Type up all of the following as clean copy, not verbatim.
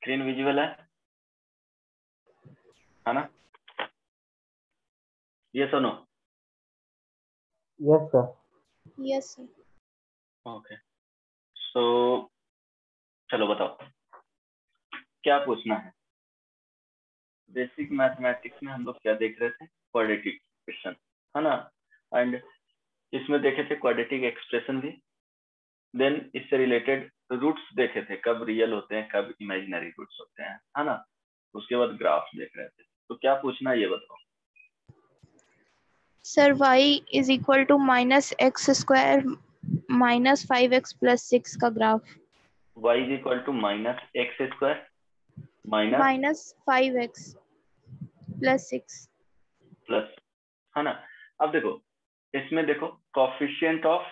Screen visual है ना? ये सुनो। Yes sir. Yes sir. Okay, so चलो बताओ क्या पूछना है। बेसिक मैथमेटिक्स में हम लोग क्या देख रहे थे? क्वाड्रेटिक एक्सप्रेशन, है ना? एंड इसमें देखे थे क्वाड्रेटिक एक्सप्रेशन भी। देन इससे रिलेटेड रूट्स देखे थे, कब रियल होते हैं कब इमेजिनरी रूट्स होते हैं, है ना? उसके बाद ग्राफ्स देख रहे थे। तो क्या पूछना है ये बताओ। Sir y is equal to -x² -5x + 6 का graph. y is equal to -x² -5x + 6 plus, है ना? अब देखो इसमें देखो कोफिशिएंट ऑफ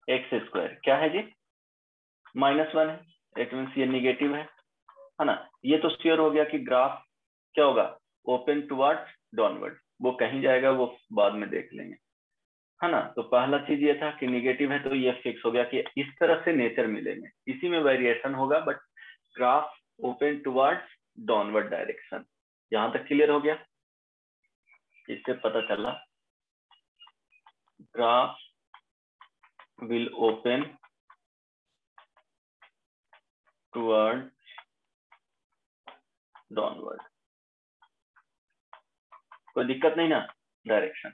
x² क्या है जी? -1 है। इट मीन्स ये निगेटिव है ना? ये तो श्योर हो गया कि ग्राफ क्या होगा? Open towards downward. वो कहीं जाएगा वो बाद में देख लेंगे, है ना? तो पहला चीज ये था कि निगेटिव है, तो ये फिक्स हो गया कि इस तरह से नेचर मिलेंगे, इसी में वेरिएशन होगा, but graph open towards downward direction. यहां तक क्लियर हो गया? इससे पता चला graph will open toward downward. कोई दिक्कत नहीं ना? डायरेक्शन।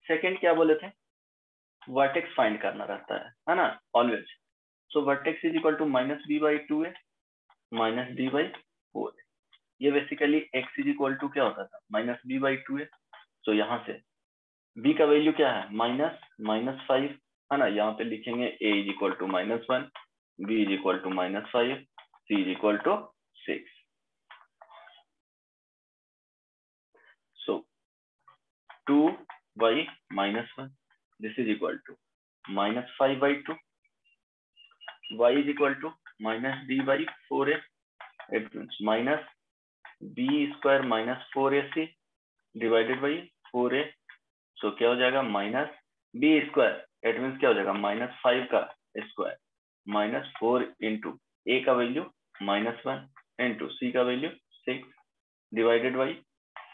सेकंड क्या बोले थे? वर्टेक्स फाइंड करना रहता है ना? Always. So vertex is equal to -b/2a -b/4। ये basically x is equal to क्या होता था? -b/2a। तो यहाँ से b का वैल्यू क्या है? -5, है ना? यहाँ पे लिखेंगे a is equal to -1, b is equal to -5, c is equal to 6। So 2y -1, this is equal to -5/2, y is equal to -b/4a, it means -b² -4ac divided by 4a। so क्या हो जाएगा? -b², it means क्या हो जाएगा? -5 का square -4 into a का value -1 into c का value 6 divided by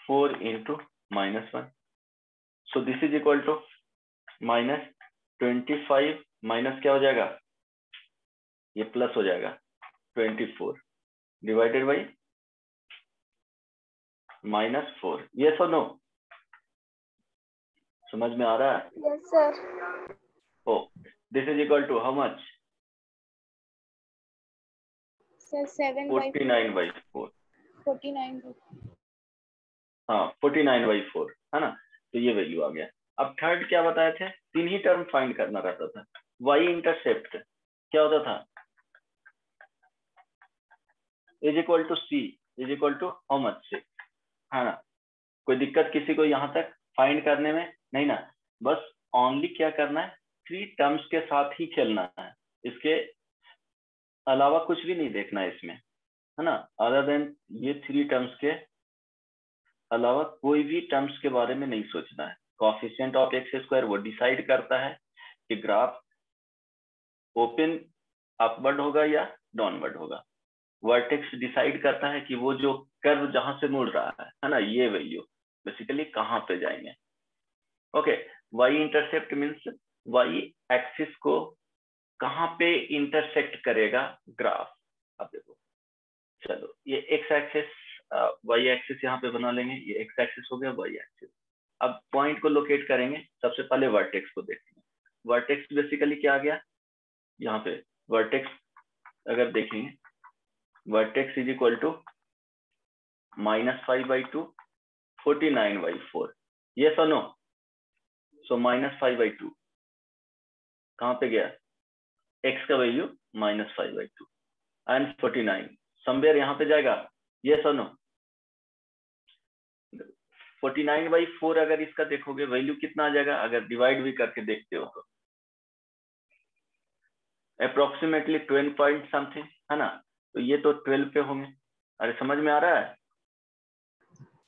4 into -1। So this is equal to -25 minus क्या हो जाएगा? ये प्लस हो जाएगा 24 डिवाइडेड बाई -4। ये सो नो? समझ में आ रहा है? Yes sir. Oh, this is equal to how much? Sir 49/4। 49। हाँ 49/4, है ना? तो ये वैल्यू आ गया। अब थर्ड क्या बताए थे? 3 ही टर्म फाइंड करना रहता था। y इंटरसेप्ट क्या होता था? Is equal to c is equal to how much? 6, है ना? कोई दिक्कत किसी को यहाँ तक फाइंड करने में? नहीं ना? बस ओनली क्या करना है? 3 टर्म्स के साथ ही खेलना है, इसके अलावा कुछ भी नहीं देखना है इसमें, है ना? अदर देन ये 3 टर्म्स के अलावा कोई भी टर्म्स के बारे में नहीं सोचना है। कोएफिशिएंट ऑफ x² वो डिसाइड करता है कि ग्राफ ओपन अपवर्ड होगा या डाउनवर्ड होगा। वर्टेक्स डिसाइड करता है कि वो जो कर्व जहां से मुड़ रहा है ना, ये वैल्यू बेसिकली कहाँ पे जाएंगे। Okay, y intercept means y axis को कहाँ पे इंटरसेक्ट करेगा ग्राफ। अब देखो, चलो ये x एक्सिस y एक्सिस यहाँ पे बना लेंगे, ये x एक्सिस हो गया, y एक्सिस। अब पॉइंट को लोकेट करेंगे, सबसे पहले वर्टेक्स को देखेंगे। वर्टेक्स बेसिकली क्या आ गया यहाँ पे? वर्टेक्स अगर देखेंगे, वर्टेक्स इज इक्वल टू -5/2 49/4। ये सुनो, सो -5/2 कहाँ पे गया? x का वैल्यू -5/2 एंड 49 समवेयर यहाँ पे जाएगा। ये सुनो, 49/4 अगर इसका देखोगे वैल्यू कितना आ जाएगा? अगर डिवाइड भी करके देखते हो तो अप्रोक्सीमेटली 12 पॉइंट समथिंग, है ना? तो ये तो 12 पे होंगे। अरे समझ में आ रहा है?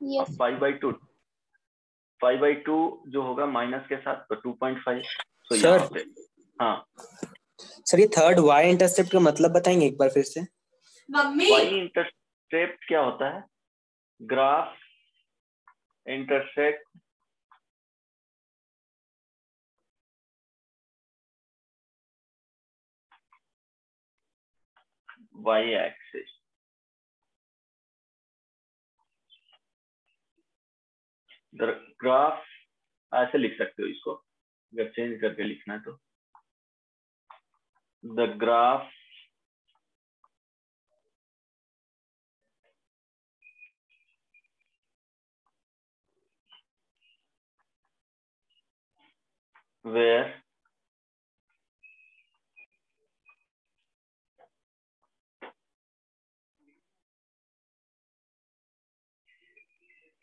यस। 5/2 जो होगा माइनस के साथ तो 2.5। तो सर, यहाँ पे हाँ सर ये थर्ड y इंटरसेप्ट का मतलब बताएंगे एक बार फिर से? मम्मी वाई इंटरसेप्ट क्या होता है? Graph intersect Y axis. Graph ऐसे लिख सकते हो इसको, अगर चेंज करके लिखना है तो the graph where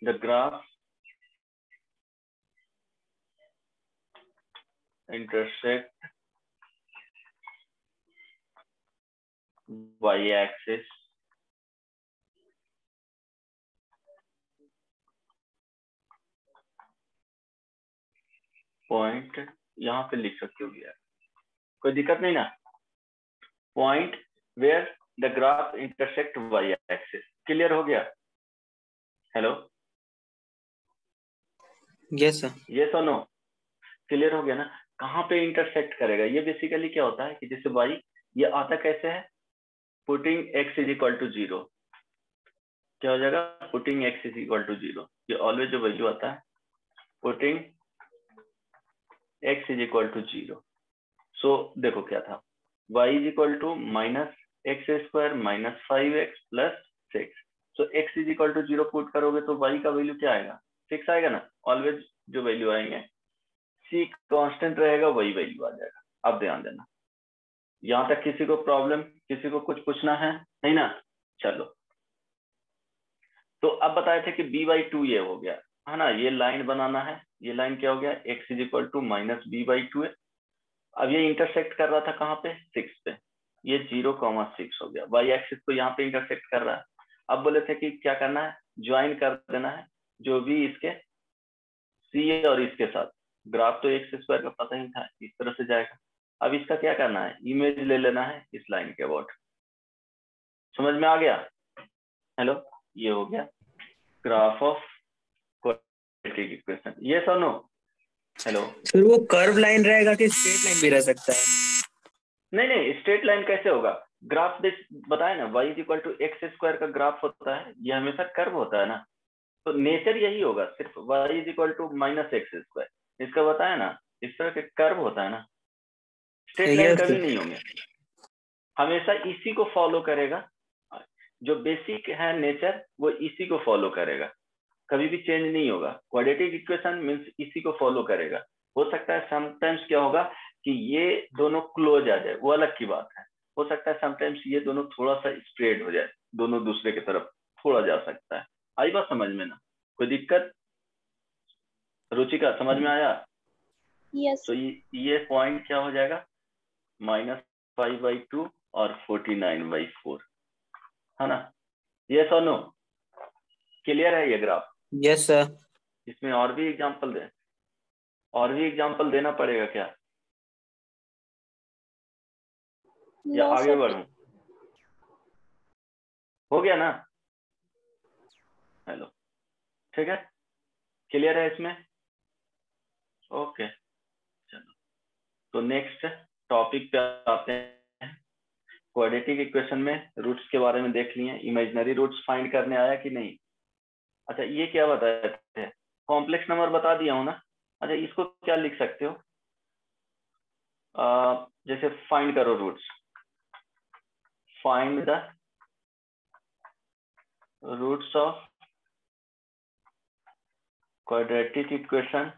the graph intersect y-axis point, यहाँ पे लिख सकते हो यार, कोई दिक्कत नहीं ना। Point where the graph intersect Y axis. Clear हो गया? Hello, yes sir. ये सुनो, क्लियर हो गया ना? कहाँ पे इंटरसेक्ट करेगा? ये बेसिकली क्या होता है कि जैसे वाई ये आता कैसे है, putting x is equal to 0। क्या हो जाएगा? Putting x is equal to 0। ये ऑलवेज जो वैल्यू आता है, putting x is equal to 0। So देखो क्या था, y is equal to minus X square minus 5x plus 6। So x is equal to 0 put करोगे तो y का वैल्यू क्या आएगा? 6 आएगा ना। ऑलवेज जो वैल्यू आएंगे, c कांस्टेंट रहेगा, वही वैल्यू आ जाएगा। अब ध्यान देना, यहाँ तक किसी को प्रॉब्लम, किसी को कुछ पूछना है? नहीं ना? चलो, तो अब बताए थे कि b/2 ये हो गया है ना, ये लाइन बनाना है। ये लाइन क्या हो गया? x is equal to minus b/2 है। अब ये इंटरसेक्ट कर रहा था कहाँ पे? 6 पे। ये 0,6 हो गया। y एक्सिस को यहाँ पे इंटरसेक्ट कर रहा है। अब बोले थे कि क्या करना है? ज्वाइन कर देना है जो भी इसके c और इसके साथ। ग्राफ तो एक्स स्क्वायर का पता ही था, इस तरह से जाएगा। अब इसका क्या करना है? इमेज ले लेना है इस लाइन के अबाउट। समझ में आ गया? हेलो, ये हो गया ग्राफ ऑफ क्वाड्रेटिक इक्वेशन। ये सर नो? हेलो फिर वो कर्व लाइन रहेगा कि स्ट्रेट लाइन भी रह सकता है? नहीं नहीं, स्ट्रेट लाइन कैसे होगा? ग्राफ बताए ना, y is equal to X square का ग्राफ होता है, ये हमेशा कर्व होता है ना। तो नेचर यही होगा, सिर्फ y is equal to minus X square, इसका बताया ना, इस तरह के कर्व होता है ना। स्ट्रेट लाइन कभी नहीं होंगे, हमेशा इसी को फॉलो करेगा। जो बेसिक है नेचर, वो इसी को फॉलो करेगा, कभी भी चेंज नहीं होगा। क्वाड्रेटिक इक्वेशन मींस इसी को फॉलो करेगा। हो सकता है समटाइम्स क्या होगा कि ये दोनों क्लोज आ जाए, वो अलग की बात है। हो सकता है समटाइम्स ये दोनों थोड़ा सा स्प्रेड हो जाए, दोनों दूसरे की तरफ थोड़ा जा सकता है। आई बात समझ में ना? कोई दिक्कत? रुचिका समझ में आया? यस। तो ये पॉइंट क्या हो जाएगा? -5/2 और 49/4, है ना? ये सोनो क्लियर है ये ग्राफ? Yes sir. इसमें और भी एग्जांपल दे, और भी एग्जांपल देना पड़ेगा क्या, या नो आगे सर। बढ़ूं? हो गया ना? हेलो, ठीक है, क्लियर है इसमें? ओके, चलो तो नेक्स्ट टॉपिक पे आते हैं। क्वाड्रेटिक इक्वेशन में रूट्स के बारे में देख लिए, इमेजिनरी रूट्स फाइंड करने आया कि नहीं? अच्छा, ये क्या बताए थे? कॉम्प्लेक्स नंबर बता दिया हूं ना। अच्छा, इसको क्या लिख सकते हो? जैसे फाइंड करो roots, find the roots of quadratic equation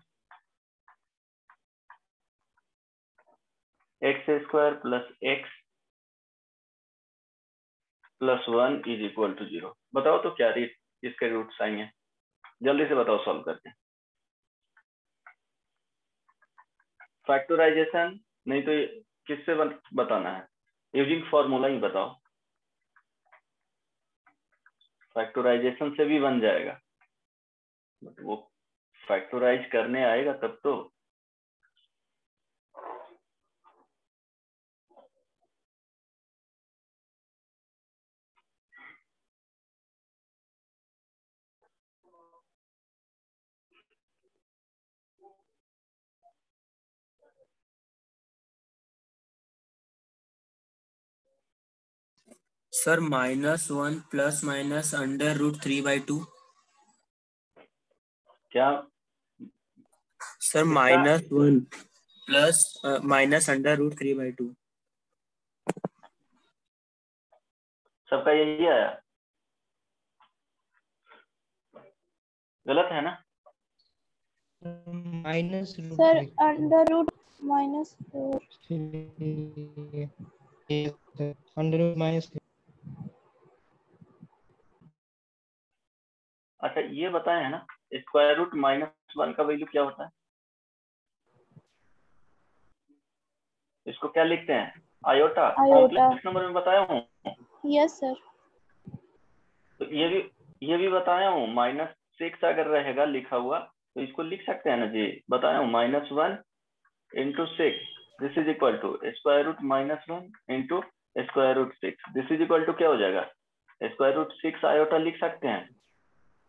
X square plus X plus 1 is equal to 0। बताओ तो क्या इसके रूट्स आएंगे? जल्दी से बताओ सॉल्व करके। फैक्टराइजेशन नहीं तो किससे बताना है? यूजिंग फॉर्मूला ही बताओ। फैक्टराइजेशन से भी बन जाएगा, बट वो फैक्टराइज करने आएगा तब तो। Sir -1 plus minus √3/2। क्या सर कितना? -1 प्लस माइनस √3/2। सबका यही आया? गलत है ना? Minus sir under root minus 4। Under root minus. अच्छा ये बताए है ना, स्क्वायर रूट -1 का वैल्यू क्या होता है? इसको क्या लिखते हैं? आयोटा। आयोटा। कॉम्प्लेक्स नंबर में बताया हूँ। Yes sir. तो ये भी बताया हूँ, -6 अगर रहेगा लिखा हुआ तो इसको लिख सकते हैं ना जी। बताया हूँ -1 into 6 this is equal to square root -1 into square root 6 this is equal to क्या हो जाएगा? स्क्वायर रूट 6 आयोटा लिख सकते हैं।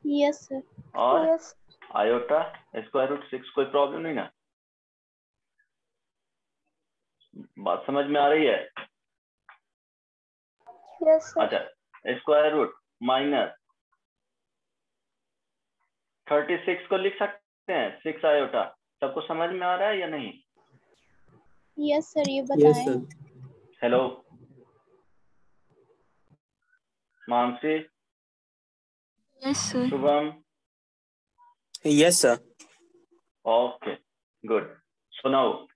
Yes sir. और यस। आयोटा स्क्वायर रूट 6, कोई प्रॉब्लम नहीं ना? बात समझ में आ रही है? Yes sir. अच्छा स्क्वायर रूट -36 को लिख सकते हैं 6 आयोटा। सबको समझ में आ रहा है या नहीं? यस सर, ये यस बताएं। Sir. Hello Mansi, yes sir. Shubham. Yes sir. Okay good. सुनाओ,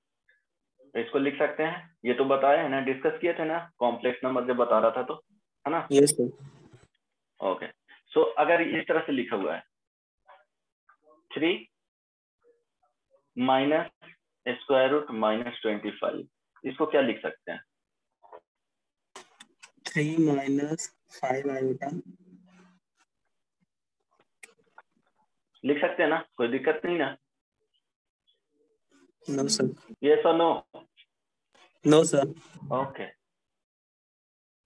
इसको लिख सकते हैं। ये तो बताए है ना, डिस्कस किए थे ना कॉम्प्लेक्स नंबर जब बता रहा था तो, है ना? Yes sir. ओके सो अगर इस तरह से लिखा हुआ है 3 माइनस स्क्वायर रूट -25, इसको क्या लिख सकते हैं? 3 - 5 आयोटा। लिख सकते हैं ना, कोई दिक्कत नहीं ना? No sir. यस और no? No sir. Okay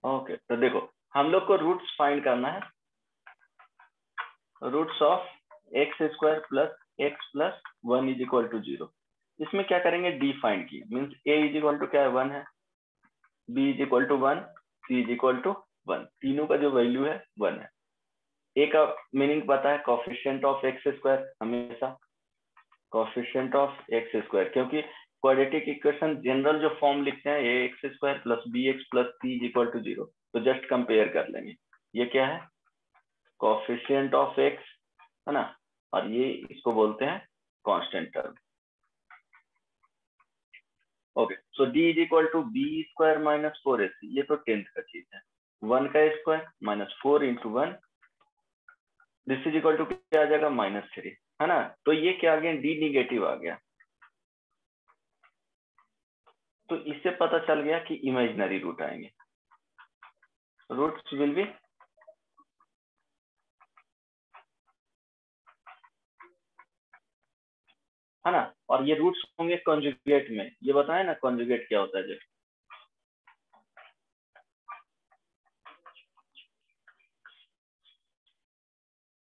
okay तो देखो, हम लोग को रूट्स फाइंड करना है। Roots of x² plus x plus 1 is equal to 0। इसमें क्या करेंगे? डी फाइंड की means a is equal to क्या है? 1 है, b is equal to 1, c is equal to 1। तीनों का जो वैल्यू है 1 है। a का मीनिंग पता है, कोफिशिएंट ऑफ x²। हमेशा कोफिशिएंट ऑफ x², क्योंकि क्वाड्रेटिक इक्वेशन जनरल जो फॉर्म लिखते हैं ax² plus bx plus c is equal to 0, तो जस्ट कंपेयर कर लेंगे। ये क्या है? कोफिशिएंट ऑफ x, है ना? और ये इसको बोलते हैं constant term. Okay so d is equal to b² minus 4ac, ये तो 10th का चीज है। 1 का square minus 4 into 1 this is equal to क्या आ जाएगा? -3, है ना? तो ये क्या आ गया? d निगेटिव आ गया। तो इससे पता चल गया कि इमेजिनरी रूट आएंगे। रूट्स विल बी है ना? और ये रूट्स होंगे कॉन्जुगेट में। ये बताए ना कॉन्जुगेट क्या होता है? जो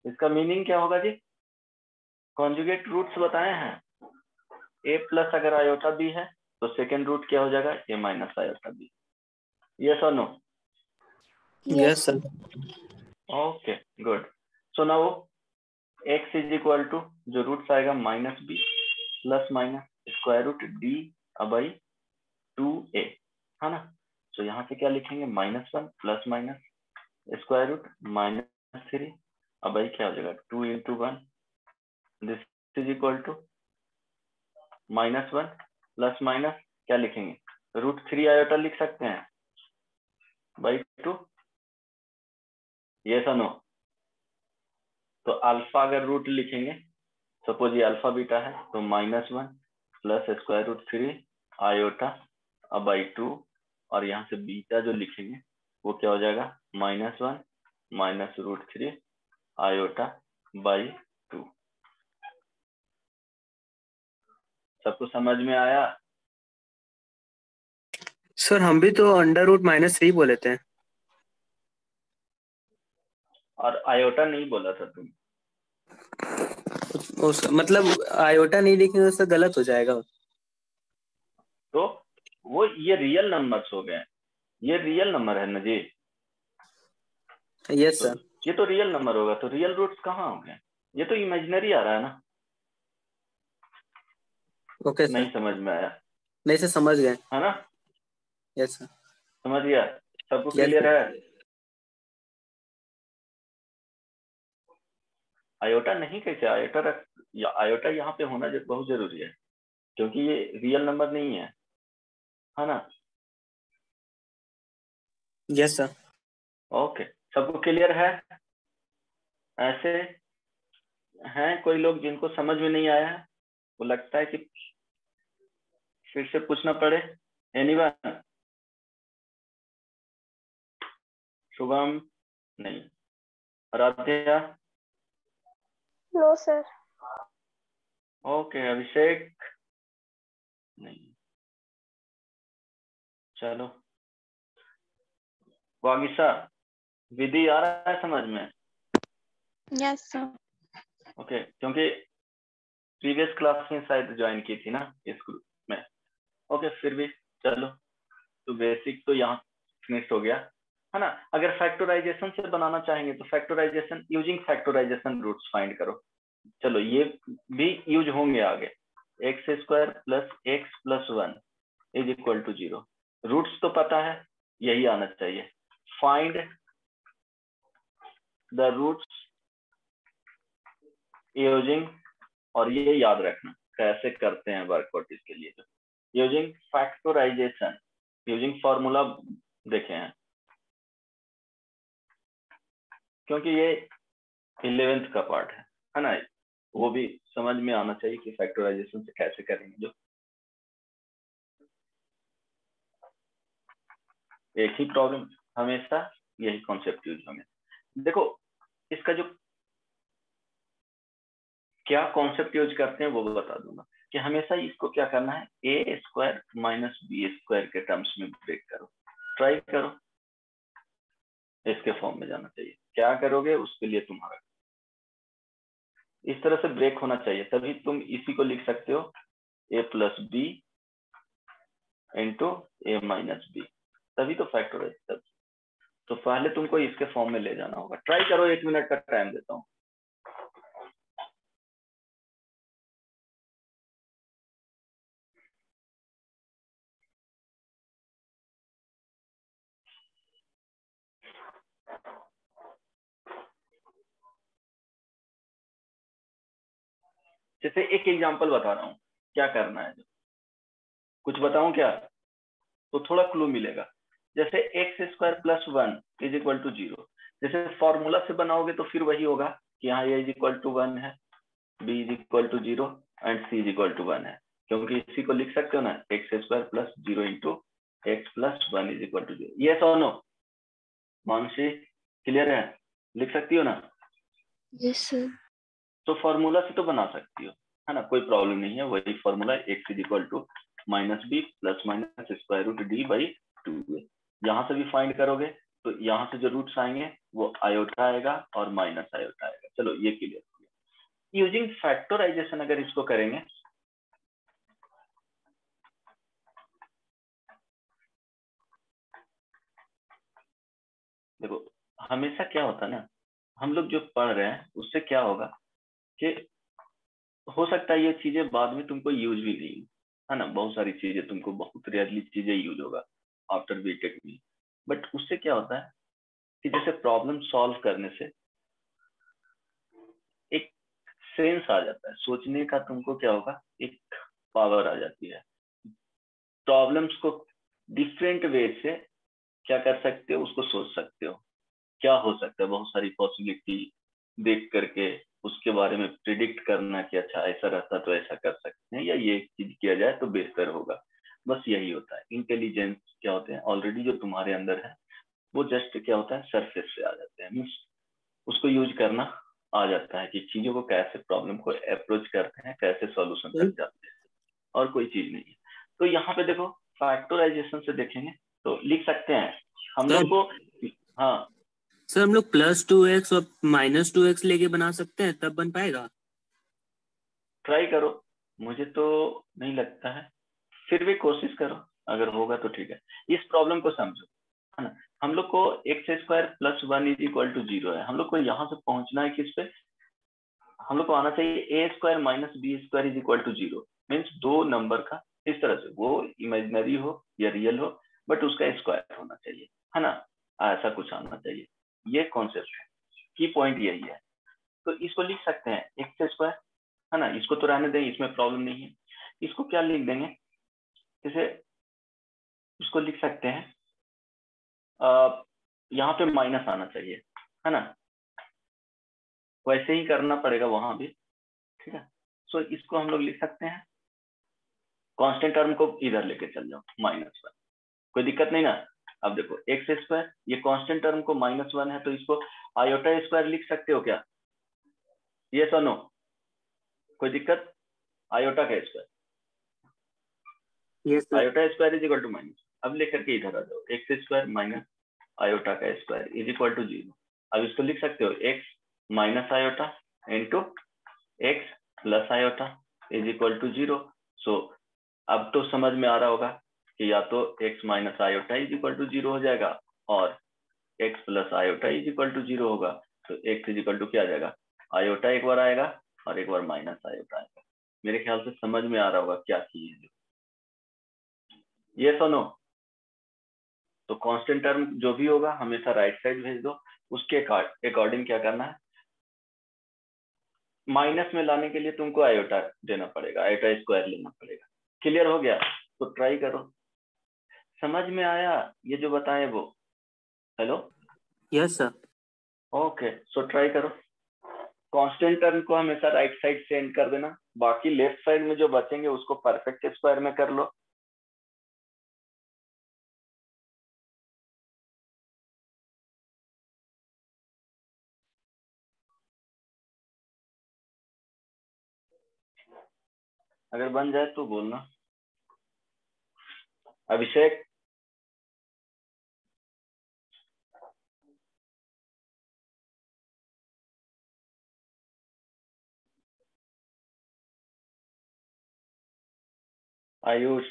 इसका मीनिंग क्या होगा जी? कॉन्जुगेट रूट्स बताए हैं। a प्लस अगर आयोटा बी है तो सेकेंड रूट क्या हो जाएगा? a minus iota b. Yes और no? Yes sir. Okay good. So now x is equal to जो रूट्स आएगा -b plus minus square root d by 2a, है ना? तो यहाँ से क्या लिखेंगे? -1 plus minus square root -3 by क्या हो जाएगा? 2 into 1 this is equal to -1 plus minus क्या लिखेंगे? √3 आयोटा लिख सकते हैं बाई 2। यस और नो? तो अल्फा अगर रूट लिखेंगे, सपोज ये अल्फा बीटा है, तो -1 plus square root 3 iota by 2, और यहाँ से बीटा जो लिखेंगे वो क्या हो जाएगा? -1 माइनस √3 आयोटा बाई 2। सबको समझ में आया? सर हम भी तो √-3 बोले थे। और आयोटा नहीं बोला था तुम। मतलब आयोटा नहीं लिखेंगे उससे गलत हो जाएगा। तो वो ये रियल नंबर्स हो गए, ये रियल नंबर है ना जी। यस तो सर। ये तो रियल नंबर होगा, तो रियल रूट्स कहाँ होंगे? ये तो इमेजिनरी आ रहा है ना। Okay sir. नहीं समझ में आया? नहीं सर, समझ गए। है ना? Yes sir. समझ गया? सबको यस क्लियर सर। है? आयोटा नहीं, कैसे आयोटा रख, आयोटा यहाँ पे होना बहुत जरूरी है, क्योंकि ये रियल नंबर नहीं है ना? Yes sir. ओके, सबको क्लियर है? ऐसे हैं कोई लोग जिनको समझ में नहीं आया है, वो लगता है कि फिर से पूछना पड़े? एनीवन? शुभम? नहीं। Aaradhya? No sir. Okay. Abhishek? नहीं। चलो, वागिशा, विधि आ रहा है समझ में? Yes sir. ओके, क्योंकि प्रीवियस क्लास में शायद ज्वाइन की थी ना इस ग्रुप में। ओके, फिर भी चलो, तो बेसिक तो यहाँ फिनिश हो गया है ना। अगर फैक्टराइजेशन से बनाना चाहेंगे तो factorisation using factorisation roots find करो। चलो, ये भी यूज होंगे आगे। X square plus X plus 1 is equal to 0। Roots तो पता है, यही आना चाहिए। फाइंड द रूट्स यूजिंग, और ये याद रखना कैसे करते हैं वर्कआउट इसके लिए। तो यूजिंग फैक्टराइजेशन, यूजिंग फॉर्मूला देखे हैं, क्योंकि ये 11th का पार्ट है ना? वो भी समझ में आना चाहिए कि फैक्टराइजेशन से कैसे करेंगे। जो एक ही प्रॉब्लम, हमेशा यही कॉन्सेप्ट यूज होंगे। देखो, इसका जो क्या कॉन्सेप्ट यूज करते हैं वो बता दूंगा, कि हमेशा इसको क्या करना है, a square minus B square के टर्म्स में ब्रेक करो, ट्राई करो, इसके फॉर्म में जाना चाहिए। क्या करोगे उसके लिए तुम्हारा इस तरह से ब्रेक होना चाहिए, तभी तुम इसी को लिख सकते हो ए प्लस बी इंटू ए माइनस बी, तभी तो फैक्टराइज। तो पहले तुमको इसके फॉर्म में ले जाना होगा। ट्राई करो, 1 मिनट का टाइम देता हूँ। जैसे एक एग्जांपल बता रहा हूँ क्या करना है। कुछ बताऊं क्या? तो थोड़ा क्लू मिलेगा। जैसे X square plus 1 is equal to 0, जैसे फॉर्मूला से बनाओगे तो फिर वही होगा कि यहाँ ए इज इक्वल टू 1 है, B is equal to 0 and C is equal to 1 है, क्योंकि इसी को लिख सकते हो ना, X square plus 0 into X plus 1 is equal to 0। Yes और नो? मानसी, क्लियर है? लिख सकती हो ना? Yes sir. तो फॉर्मूला से तो बना सकती हो, है ना? कोई प्रॉब्लम नहीं है। वही formula X is equal to minus B plus minus square root D by 2 है। यहाँ से भी फाइंड करोगे तो यहाँ से जो रूट्स आएंगे वो आयोटा आएगा और माइनस आयोटा आएगा। चलो, ये क्लियर हो गया। यूजिंग फैक्टराइजेशन अगर इसको करेंगे, देखो हमेशा क्या होता है ना, हम लोग जो पढ़ रहे हैं उससे क्या होगा कि हो सकता है ये चीजें बाद में तुमको यूज भी नहीं, है ना? बहुत सारी चीजें तुमको, बहुत रेयरली चीजें यूज होगा आफ्टर बीटेक में। बट उससे क्या होता है कि जैसे प्रॉब्लम सॉल्व करने से एक सेंस आ जाता है सोचने का, तुमको क्या होगा, एक पावर आ जाती है। प्रॉब्लम्स को डिफरेंट वे से क्या कर सकते हो, उसको सोच सकते हो क्या हो सकता है, बहुत सारी पॉसिबिलिटी देख करके उसके बारे में प्रिडिक्ट करना कि अच्छा ऐसा रहता तो ऐसा कर सकते हैं, या ये चीज किया जाए तो बेहतर होगा। बस यही होता है। इंटेलिजेंस क्या होते हैं, ऑलरेडी जो तुम्हारे अंदर है वो जस्ट क्या होता है, सरफेस से आ जाते हैं, मीन्स उसको यूज करना आ जाता है कि चीजों को कैसे, प्रॉब्लम को अप्रोच करते हैं, कैसे सॉल्यूशन तक जाते हैं, और कोई चीज नहीं है। तो यहाँ पे देखो, फैक्टराइजेशन से देखेंगे तो लिख सकते हैं हम लोग को। हाँ सर, हम लोग +2x और -2x लेके बना सकते हैं, तब बन पाएगा? ट्राई करो, मुझे तो नहीं लगता है, फिर भी कोशिश करो, अगर होगा तो ठीक है। इस प्रॉब्लम को समझो, है ना? हम लोग को X square plus 1 is equal to 0 है। हम लोग को यहाँ से पहुंचना है किस पे, हम लोग को आना चाहिए a square minus B square is equal to 0। Means दो नंबर का इस तरह से, वो इमेजिनरी हो या रियल हो, बट उसका स्क्वायर होना चाहिए, है ना, ऐसा कुछ आना चाहिए। ये कॉन्सेप्ट है, की पॉइंट यही है। तो इसको लिख सकते हैं एक्स स्क्वायर, है ना, इसको तो रहने देंगे, इसमें प्रॉब्लम नहीं है। इसको क्या लिख देंगे, जैसे इसको लिख सकते हैं, यहाँ पे माइनस आना चाहिए, है ना, वैसे ही करना पड़ेगा वहां भी, ठीक है। सो इसको हम लोग लिख सकते हैं, कांस्टेंट टर्म को इधर लेके चल जाओ -1, कोई दिक्कत नहीं ना। अब देखो एक्स स्क्वायर, ये कांस्टेंट टर्म को -1 है, तो इसको आयोटा स्क्वायर लिख सकते हो क्या, ये सो नो, कोई दिक्कत, आयोटा का square, yes sir. Iota square is equal to minus, अब लेकर के इधर आ जाओ, एक्स स्क्वायर माइनस आयोटा का स्क्वायर इज इक्वल टू 0। अब इसको लिख सकते हो X minus iota into X plus iota is equal to 0। So अब तो समझ में आ रहा होगा कि या तो X minus iota is equal to 0 हो जाएगा और X plus iota is equal to 0 होगा। तो एक्स इज इक्वल टू क्या आ जाएगा, आयोटा एक बार आएगा और एक बार माइनस आयोटा आएगा। मेरे ख्याल से समझ में आ रहा होगा क्या चीज है, ये सुनो। तो कांस्टेंट टर्म जो भी होगा हमेशा राइट साइड भेज दो, उसके अकॉर्डिंग क्या करना है, माइनस में लाने के लिए तुमको आयोटा देना पड़ेगा, आयोटा स्क्वायर लेना पड़ेगा। क्लियर हो गया, तो ट्राई करो, समझ में आया ये जो बताए वो, hello, yes sir. Okay, so try करो। कांस्टेंट टर्म को हमेशा राइट साइड से एंड कर देना, बाकी लेफ्ट साइड में जो बचेंगे उसको परफेक्ट स्क्वायर में कर लो। अगर बन जाए तो बोलना। अभिषेक, आयुष,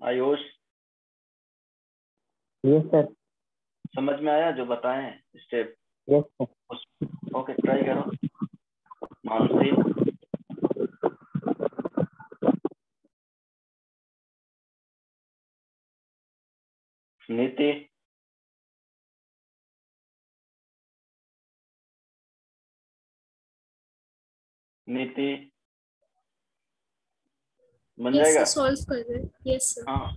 आयुष, यस सर। समझ में आया जो बताए step? Yes sir. Okay, try करो। मानसी, नीति, नीति, बन यस जाएगा? सर, सॉल्व कर रहे हैं। Yes sir. हाँ,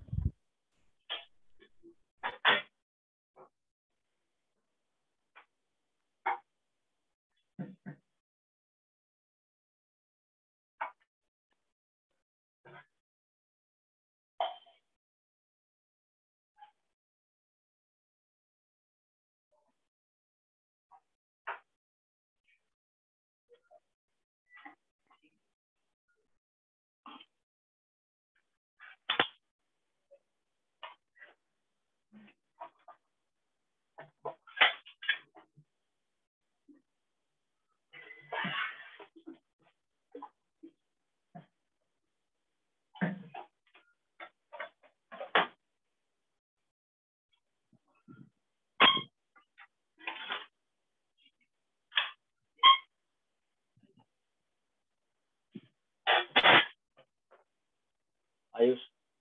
आयुष,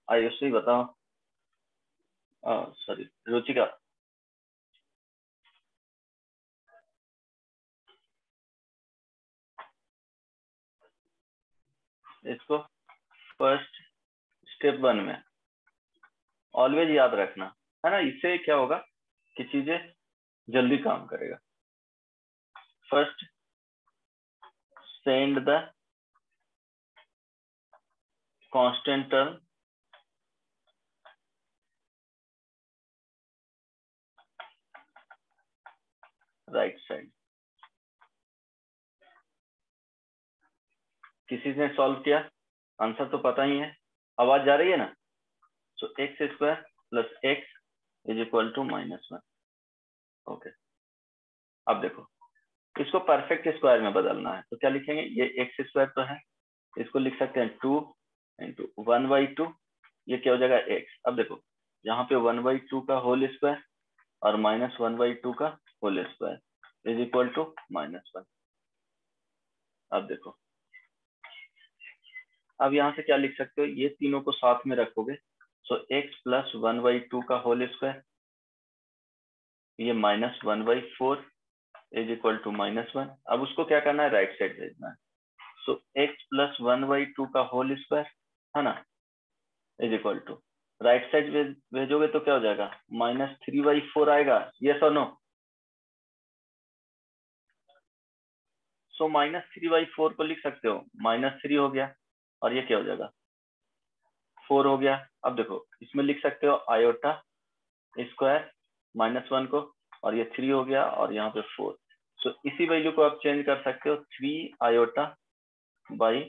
आयुष ही बताओ, सॉरी रुचिका। इसको फर्स्ट स्टेप 1 में ऑलवेज याद रखना, है ना, इससे क्या होगा कि चीजें जल्दी काम करेगा। First send the constant term right side. किसी ने सॉल्व किया? आंसर तो पता ही है, आवाज जा रही है ना? So x square plus x is equal to -1। Okay, अब देखो इसको परफेक्ट स्क्वायर में बदलना है, तो क्या लिखेंगे, ये एक्स स्क्वायर तो है, इसको लिख सकते हैं 2 इंटू 1/2, ये क्या हो जाएगा x। अब देखो यहाँ पे 1/2 का होल स्क्वायर और -1/2 का whole square is equal to -1। अब देखो, अब यहाँ से क्या लिख सकते हो, ये तीनों को साथ में रखोगे, सो x प्लस 1/2 का होल स्क्वायर, ये -1/4 इज इक्वल टू -1। अब उसको क्या करना है, राइट साइड भेजना है। सो x प्लस 1/2 का होल स्क्वायर है ना, is equal to, right side भेजोगे तो क्या हो जाएगा, -3/4 आएगा। यस और नो? सो -3/4 को लिख सकते हो, -3 हो गया और ये क्या हो जाएगा, 4 हो गया। अब देखो इसमें लिख सकते हो आयोटा स्क्वायर -1 को, और ये 3 हो गया और यहाँ पे 4। सो इसी वैल्यू को आप चेंज कर सकते हो, 3 आयोटा बाई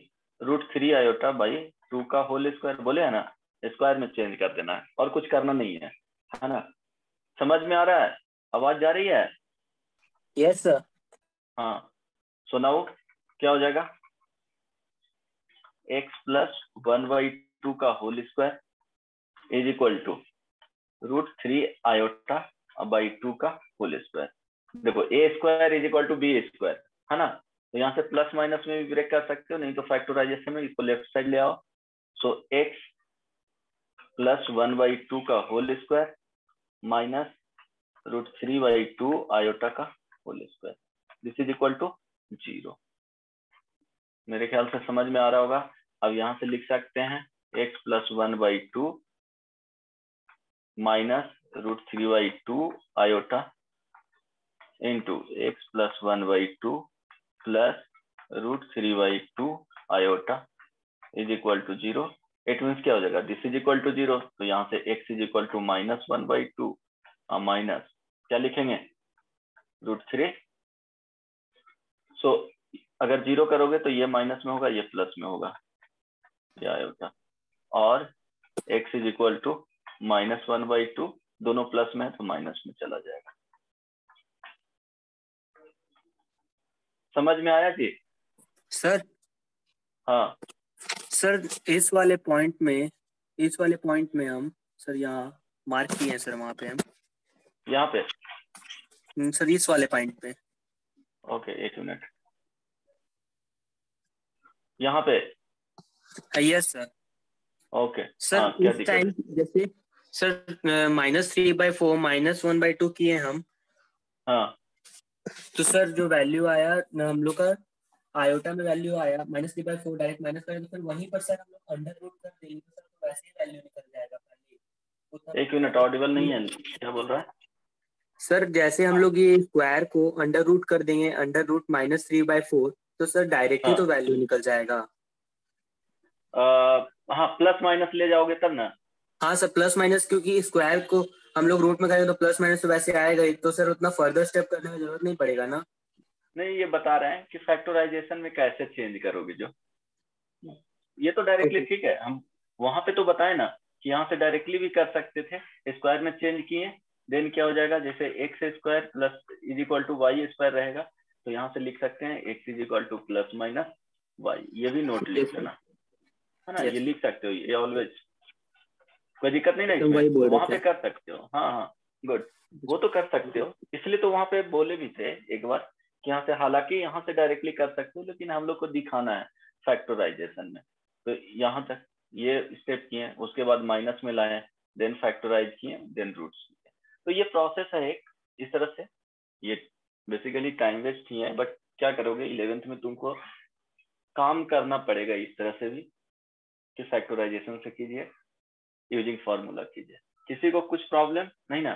√3 आयोटा बाई 2 का होल स्क्वायर, बोले है ना, स्क्वायर में चेंज कर देना है और कुछ करना नहीं है ना। समझ में आ रहा है? आवाज जा रही है? Yes sir. हाँ, सुनाओ क्या हो जाएगा, x प्लस 1/2 का whole square is equal to √3 iota by 2 का होल स्क्वायर। देखो a square is equal to b square है ना, तो यहाँ से प्लस माइनस में भी ब्रेक कर सकते हो, नहीं तो फैक्टराइजेशन में इसको लेफ्ट साइड ले आओ। सो x प्लस 1/2 का होल स्क्वायर माइनस √3/2 आयोटा का whole square, this is equal to 0। मेरे ख्याल से समझ में आ रहा होगा। अब यहाँ से लिख सकते हैं x plus 1/2 minus √3/2 iota into x plus 1/2 plus √3/2 iota is equal to 0। It means क्या हो जाएगा, दिस इज इक्वल टू 0, तो यहाँ से x is equal to -1/2 minus क्या लिखेंगे, √3। सो अगर 0 करोगे तो ये माइनस में होगा, ये प्लस में होगा, ये आयोटा, और x इज इक्वल टू -1/2, दोनों प्लस में है तो माइनस में चला जाएगा। समझ में आया जी? सर हाँ सर इस वाले पॉइंट में हम सर यहाँ मार्क किए हैं सर, वहाँ पे हम यहाँ पे, सर इस वाले पॉइंट पे। ओके एक मिनट, यहाँ पे, यस सर। ओके सर हाँ क्या इस दिक्कत टाइम है? जैसे सर -3/4 -1/2 किए हम, हाँ तो सर जो वैल्यू आया हम लोग का आयोटा में वैल्यू आया -3/4, डायरेक्ट माइनस करें तो फिर वहीं पर सर हम लोग अंडर रूट कर देंगे तो सर तो वैसे ही वैल्यू निकल जाएगा पहले उतना एक मिनट, ऑडिबल नहीं है, क्या बोल रहा है? सर जैसे हम लोग ये स्क्वायर को अंडर रूट कर देंगे, अंडर रूट -3/4, तो सर डायरेक्टली हाँ तो वैल्यू निकल जाएगा। हाँ प्लस माइनस ले जाओगे तब ना। हाँ सर, प्लस माइनस, क्योंकि स्क्वायर को हम लोग रूट में करेंगे तो प्लस माइनस तो वैसे आएगा ही, तो सर उतना फर्दर स्टेप करने की जरूरत नहीं पड़ेगा ना। नहीं, ये बता रहे हैं कि फैक्टराइजेशन में कैसे चेंज करोगे, जो ये तो डायरेक्टली ठीक है, हम वहां पे तो बताए ना कि यहाँ से डायरेक्टली भी कर सकते थे, स्क्वायर में चेंज किए, देन क्या हो जाएगा, जैसे X square plus is equal to Y square रहेगा, तो यहाँ से लिख सकते हैं X is equal to plus minus Y, ये भी नोट लिख लेना है ना, ये लिख सकते हो, ये ऑलवेज कोई दिक्कत नहीं ना हम वही इसमें, तो बोल वहां रहे पे कर सकते हो। हाँ हाँ गुड, वो तो कर सकते हो, इसलिए तो वहां पे बोले भी थे एक बार कि यहाँ से, हालांकि यहाँ से डायरेक्टली कर सकते हो, लेकिन हम लोग को दिखाना है फैक्टराइजेशन में, तो यहाँ तक ये स्टेप किए, उसके बाद माइनस में लाए, देन फैक्टराइज किए, देन रूट्स किए, तो ये प्रोसेस है एक इस तरह से। ये बेसिकली टाइम वेस्ट ही है, बट क्या करोगे, 11th में तुमको काम करना पड़ेगा इस तरह से भी कि फैक्टराइजेशन से कीजिए, यूजिंग फॉर्मूला कीजिए। किसी को कुछ प्रॉब्लम नहीं ना?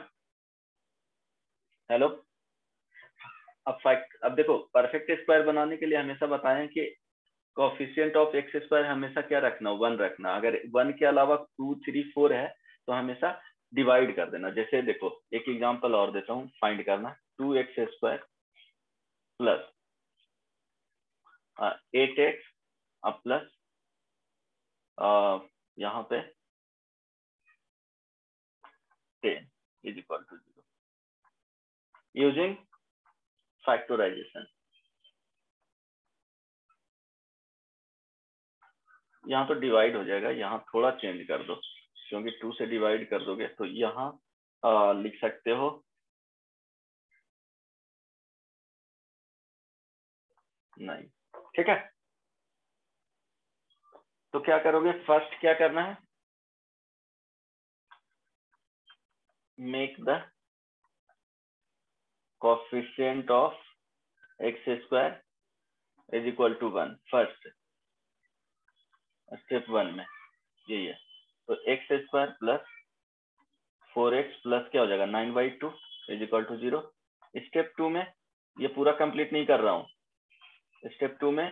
हेलो, अब देखो, परफेक्ट स्क्वायर बनाने के लिए हमेशा बताएं कि कोफिशिएंट ऑफ एक्स स्क्वायर हमेशा क्या रखना, 1 रखना, अगर 1 के अलावा 2, 3, 4 है तो हमेशा डिवाइड कर देना। जैसे देखो एक एग्जांपल और देता हूँ, फाइंड करना, 2x square plus 8x plus यहाँ पे 10 is equal to 0 using factorisation. यहाँ तो डिवाइड हो जाएगा, यहाँ थोड़ा चेंज कर दो, क्योंकि 2 से डिवाइड कर दोगे तो यहाँ लिख सकते हो 9। ठीक है, तो क्या करोगे, फर्स्ट क्या करना है, make the coefficient of X square is equal to 1। First step 1 में यही है, तो x square plus 4x plus क्या हो जाएगा 9/2 इज इक्वल टू 0। स्टेप 2 में ये पूरा कंप्लीट नहीं कर रहा हूँ, स्टेप 2 में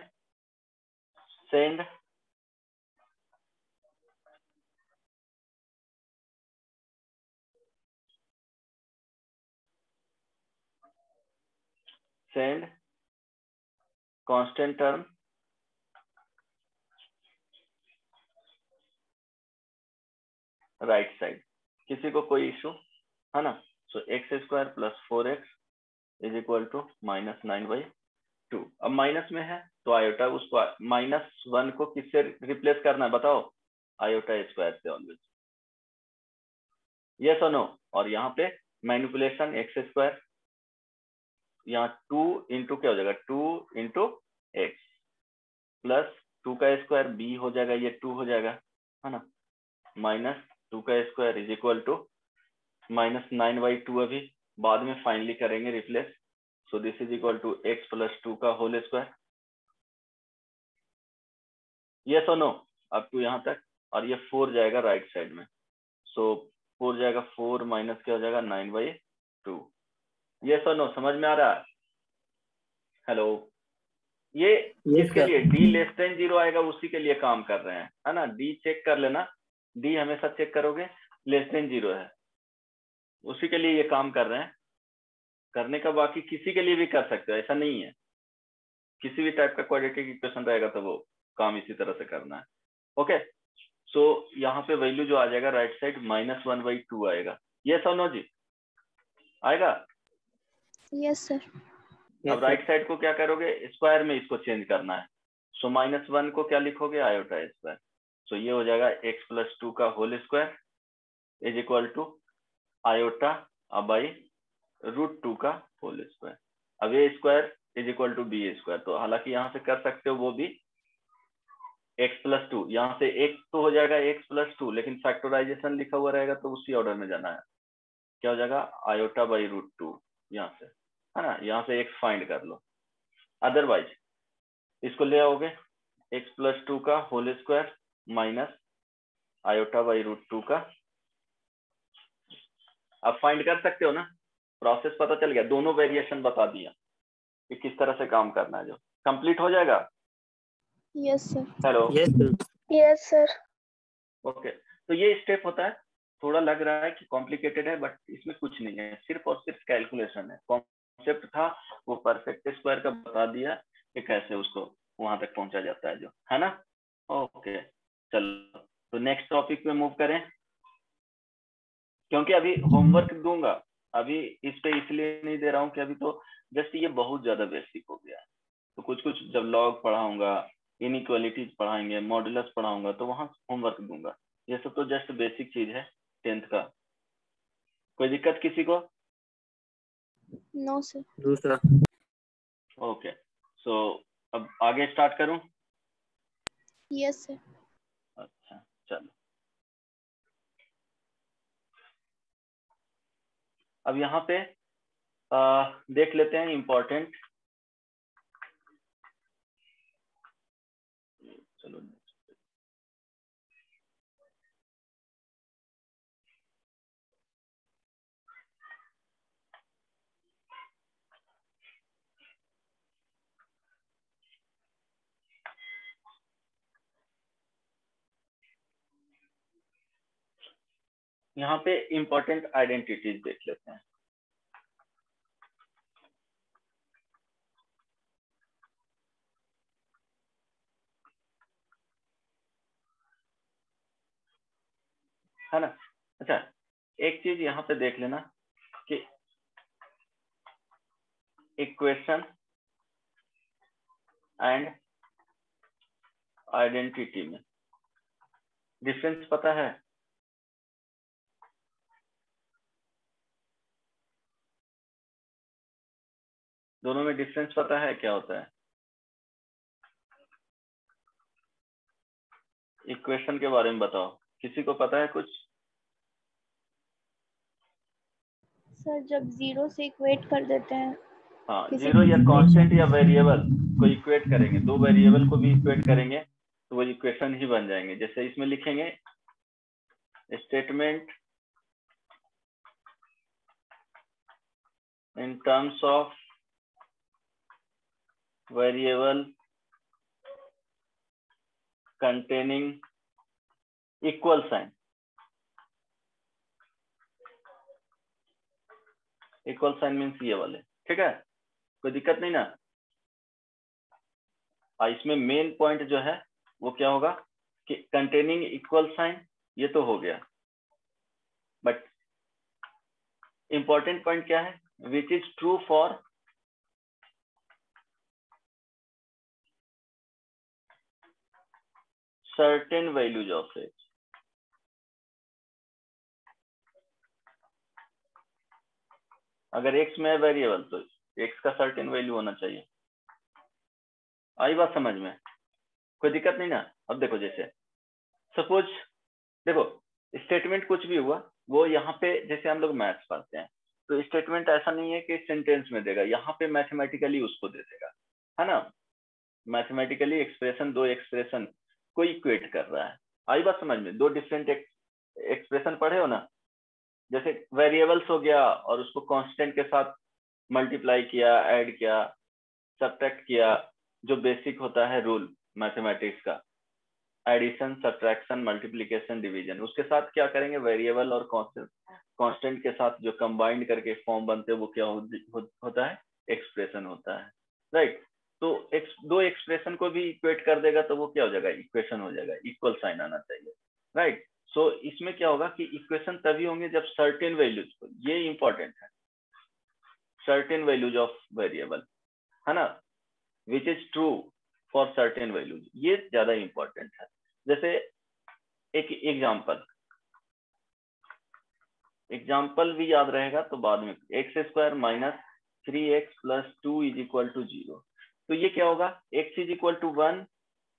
send constant term right side. किसी को कोई इशू है ना, so x square plus 4x is equal to -9/2। अब माइनस में है तो आयोटा उसको -1 को किससे रिप्लेस करना है बताओ, आयोटा स्क्वायर से ऑलवेज, यस और नो। और यहाँ पे मैनिपुलेशन एक्स स्क्वायर, यहाँ 2 इंटू क्या हो जाएगा 2 इंटू एक्स प्लस 2 का स्क्वायर b हो जाएगा, ये 2 हो जाएगा है ना, -2 का स्क्वायर इज इक्वल टू -9/2। अभी बाद में फाइनली करेंगे replace, so this is equal to x plus 2 का होल स्क्वायर, यस और नो अप टू यहाँ तक। और ये 4 जाएगा राइट साइड में, सो 4 जाएगा 4 माइनस क्या हो जाएगा 9/2। यस और नो समझ में आ रहा है, हेलो, ये किसके लिए, d लेस देन 0 आएगा उसी के लिए काम कर रहे हैं है ना, d चेक कर लेना, d हमेशा चेक करोगे लेस देन 0 है, उसी के लिए ये काम कर रहे हैं। करने का बाकी किसी के लिए भी कर सकते हो, ऐसा नहीं है, किसी भी टाइप का क्वाड्रेटिक इक्वेशन रहेगा तो वो काम इसी तरह से करना है। ओके, सो यहाँ पे वैल्यू जो आ जाएगा राइट साइड -1/2 आएगा, यस और नो जी आएगा। Yes sir. अब राइट साइड को क्या करोगे, स्क्वायर में इसको चेंज करना है, सो -1 को क्या लिखोगे आयोटा स्क्वायर, सो ये हो जाएगा x प्लस 2 का whole square is equal to iota by √2 का होल स्क्वायर। अब a square is equal to b square, तो हालांकि यहाँ से कर सकते हो वो भी x प्लस 2, यहाँ से एक तो हो जाएगा x प्लस 2, लेकिन फैक्टराइजेशन लिखा हुआ रहेगा तो उसी ऑर्डर में जाना है, क्या हो जाएगा आयोटा बाई √2 यहाँ से है ना, यहाँ से x फाइंड कर लो, अदरवाइज इसको ले आओगे x प्लस 2 का whole square minus iota by √2 का, अब फाइंड कर सकते हो ना, प्रोसेस पता चल गया, दोनों वेरिएशन बता दिया कि किस तरह से काम करना है, जो कंप्लीट हो जाएगा। Yes sir. Hello, yes sir. Okay, तो ये स्टेप होता है, थोड़ा लग रहा है कि कॉम्प्लिकेटेड है बट इसमें कुछ नहीं है, सिर्फ और सिर्फ कैलकुलेशन है। कॉन्सेप्ट था वो परफेक्ट स्क्वायर का बता दिया कि कैसे उसको वहां तक पहुंचा जाता है, जो है ना। ओके चलो, तो नेक्स्ट टॉपिक पे मूव करें, क्योंकि अभी होमवर्क दूंगा, अभी इस पे इसलिए नहीं दे रहा हूँ कि अभी तो जस्ट ये बहुत ज्यादा बेसिक हो गया है, तो कुछ कुछ जब लॉग पढ़ाऊंगा, इनइक्वालिटीज पढ़ाएंगे, मॉडुलस पढ़ाऊंगा तो वहां होमवर्क दूंगा, ये सब तो जस्ट बेसिक चीज है 10th का। कोई दिक्कत किसी को? No sir. दूसरा ओके, सो अब आगे स्टार्ट करूं? Yes sir. अच्छा चलो, अब यहाँ पे देख लेते हैं इम्पोर्टेंट, चलो यहाँ पे इम्पोर्टेंट आइडेंटिटीज देख लेते हैं। है ना, अच्छा एक चीज यहाँ पे देख लेना कि इक्वेशन एंड आइडेंटिटी में डिफरेंस पता है? दोनों में डिफरेंस पता है क्या होता है? इक्वेशन के बारे में बताओ, किसी को पता है कुछ? सर जब जीरो से इक्वेट कर देते हैं हाँ, किसी जीरो या कांस्टेंट या equation- वेरिएबल को इक्वेट करेंगे, दो वेरिएबल को भी इक्वेट करेंगे तो वो इक्वेशन ही बन जाएंगे। जैसे इसमें लिखेंगे statement in terms of variable containing equal sign। Equal sign means ये वाले, ठीक है, कोई दिक्कत नहीं ना? इसमें मेन पॉइंट जो है वो क्या होगा कि कंटेनिंग इक्वल साइन, ये तो हो गया, बट इंपॉर्टेंट पॉइंट क्या है? Which is true for certain values of x. अगर एक्स में है वेरिएबल तो एक्स का सर्टेन वैल्यू होना चाहिए। आई बात समझ में? कोई दिक्कत नहीं ना? अब देखो, जैसे सपोज देखो स्टेटमेंट कुछ भी हुआ, वो यहाँ पे जैसे हम लोग मैथ्स पढ़ते हैं तो स्टेटमेंट ऐसा नहीं है कि सेंटेंस में देगा, यहाँ पे मैथमेटिकली उसको दे देगा, है ना? मैथमेटिकली एक्सप्रेशन, दो एक्सप्रेशन को इक्वेट कर रहा है। आई बात समझ में? दो डिफरेंट एक्सप्रेशन पढ़े हो ना, जैसे वेरिएबल्स हो गया और उसको कांस्टेंट के साथ मल्टीप्लाई किया, ऐड किया, सब्ट्रैक्ट किया, जो बेसिक होता है रूल मैथमेटिक्स का, एडिशन, सब्ट्रैक्शन, मल्टीप्लिकेशन, डिवीजन, उसके साथ क्या करेंगे? वेरिएबल और कांस्टेंट के साथ जो कंबाइंड करके फॉर्म बनते हैं वो क्या होता है? एक्सप्रेशन होता है, राइट? तो दो एक्सप्रेशन को भी इक्वेट कर देगा तो वो क्या हो जाएगा? इक्वेशन हो जाएगा, इक्वल साइन आना चाहिए, राइट? सो इसमें क्या होगा कि इक्वेशन तभी होंगे जब सर्टेन वैल्यूज को, ये इंपॉर्टेंट है, सर्टेन वैल्यूज ऑफ वेरिएबल, है ना, which is true for certain values, ये ज्यादा इंपॉर्टेंट है। जैसे एक एग्जाम्पल भी याद रहेगा तो बाद में, X square minus 3x plus 2 is equal to 0। तो ये क्या होगा? x इज इक्वल टू 1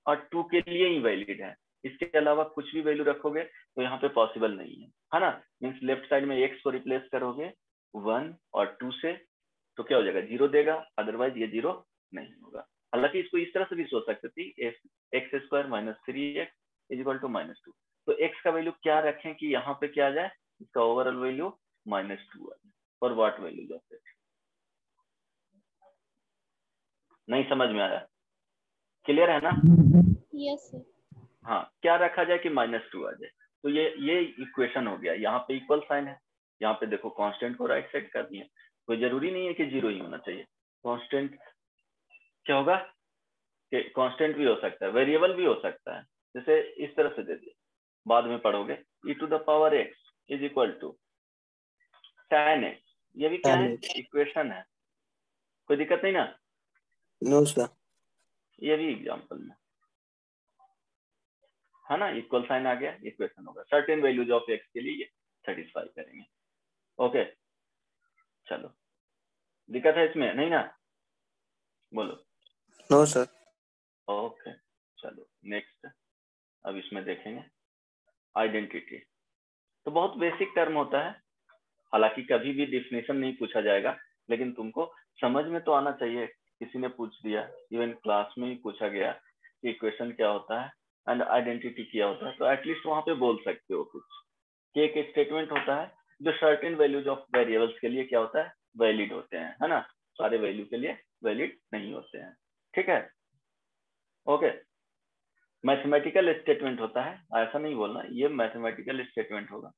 और 2 के लिए ही वैलिड है, इसके अलावा कुछ भी वैल्यू रखोगे तो यहाँ पे पॉसिबल नहीं है ना? मीन्स लेफ्ट साइड में x को रिप्लेस करोगे 1 और 2 से तो क्या हो जाएगा? 0 देगा, अदरवाइज ये 0 नहीं होगा। हालांकि इसको इस तरह से भी सोच सकते थे, X square minus 3x is equal to -2। तो x का वैल्यू क्या रखें कि यहाँ पे क्या आ जाए? इसका ओवरऑल वैल्यू -2 आ जाए। For what values of x? नहीं समझ में आया? क्लियर है ना? Yes sir. हाँ, क्या रखा जाए कि -2 आ जाए? तो ये इक्वेशन हो गया। यहाँ पे इक्वल साइन है, यहाँ पे देखो कांस्टेंट को राइट साइड कर दिए, कोई जरूरी नहीं है कि 0 ही होना चाहिए। कांस्टेंट क्या होगा कि कांस्टेंट भी हो सकता है, वेरिएबल भी हो सकता है, जैसे इस तरह से दे दिए, बाद में पढ़ोगे e⁻x is equal to tan x, ये भी क्या है? इक्वेशन है, कोई दिक्कत नहीं ना? No sir. ये भी एग्जांपल में है ना, इक्वल साइन आ गया, इक्वेशन होगा। सर्टेन वैल्यूज ऑफ x के लिए ये सेटिस्फाई करेंगे। ओके, चलो, दिक्कत है इसमें? नहीं ना? बोलो। No sir. ओके, चलो नेक्स्ट। अब इसमें देखेंगे आइडेंटिटी। तो बहुत बेसिक टर्म होता है, हालांकि कभी भी डिफिनेशन नहीं पूछा जाएगा, लेकिन तुमको समझ में तो आना चाहिए। किसी ने पूछ दिया, इवन क्लास में ही पूछा गया कि इक्वेशन क्या होता है एंड आइडेंटिटी क्या होता है, तो एटलीस्ट वहां पे बोल सकते हो कुछ कि एक स्टेटमेंट होता है जो सर्टेन वैल्यूज ऑफ वेरिएबल्स के लिए क्या होता है? वैलिड होते हैं, है ना? सारे वैल्यू के लिए वैलिड नहीं होते हैं, ठीक है? ओके, मैथमेटिकल स्टेटमेंट होता है, ऐसा नहीं बोलना ये मैथमेटिकल स्टेटमेंट होगा,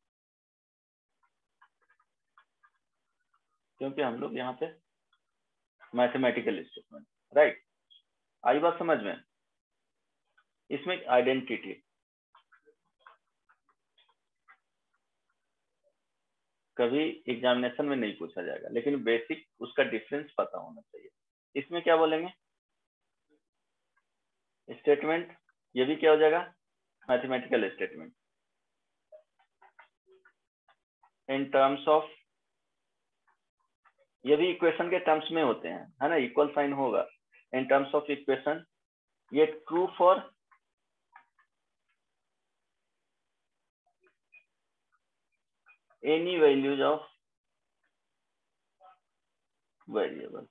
क्योंकि हम लोग यहाँ पे मैथमेटिकल स्टेटमेंट, राइट? आई बात समझ में? इसमें आइडेंटिटी कभी एग्जामिनेशन में नहीं पूछा जाएगा, लेकिन बेसिक उसका डिफरेंस पता होना चाहिए। इसमें क्या बोलेंगे? स्टेटमेंट, ये भी क्या हो जाएगा? Mathematical statement in terms of, ये भी इक्वेशन के टर्म्स में होते हैं, है ना, इक्वल साइन होगा इन टर्म्स ऑफ इक्वेशन, ये true for any values of variable,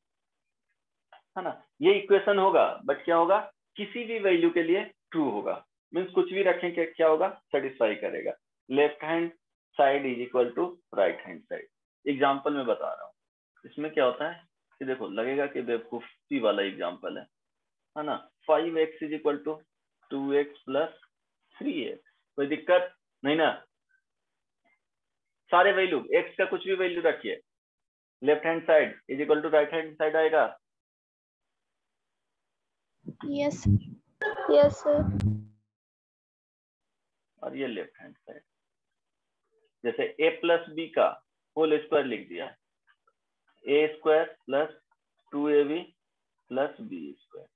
है ना, ये इक्वेशन होगा, बट क्या होगा, किसी भी वैल्यू के लिए ट्रू होगा, मीन्स कुछ भी रखें क्या होगा, सेटिस्फाई करेगा। Left hand side is equal to right hand side. Example में बता रहा हूँ, इसमें क्या होता है कि देखो, लगेगा कि बेवकूफी वाला एग्जाम्पल है ना। 5x is equal to 2x plus 3x, कोई दिक्कत नहीं ना, सारे वैल्यू x का कुछ भी वैल्यू रखिए, left hand side is equal to right hand side आएगा। Yes Yes, sir. और ये लेफ्ट हैंड साइड, जैसे a प्लस बी का होल स्क्वायर लिख दिया, a square plus 2ab plus B square,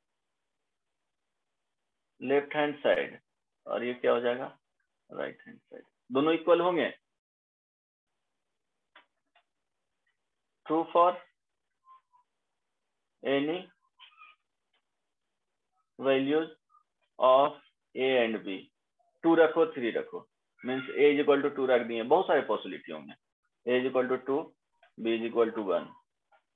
left hand side, और ये क्या हो जाएगा, राइट हैंड साइड, दोनों इक्वल होंगे। True for any values of a and b, 2 रखो 3 रखो, means a is equal to 2 रख दिए, बहुत सारे पॉसिबिलिटी होंगे, a is equal to 2, b is equal to 1,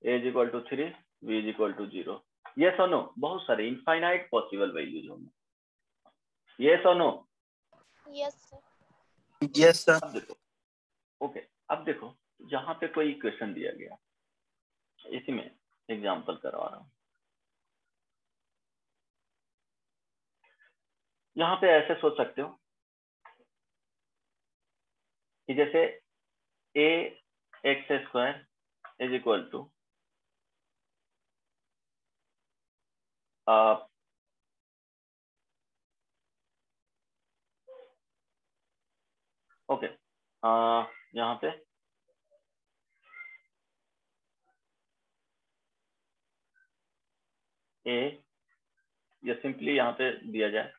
a is equal to 3, b is equal to 0, yes और no, बहुत सारे इनफाइनाइट पॉसिबल वैल्यूज होंगे, यस और no. Yes sir. Yes sir. अब देखो, ओके, अब देखो जहां पे कोई इक्वेशन दिया गया, इसी में एग्जांपल करवा रहा हूँ, यहाँ पे ऐसे सोच सकते हो कि जैसे a x square is equal to okay, यहाँ पे a, या सिंपली यहाँ पे दिया जाए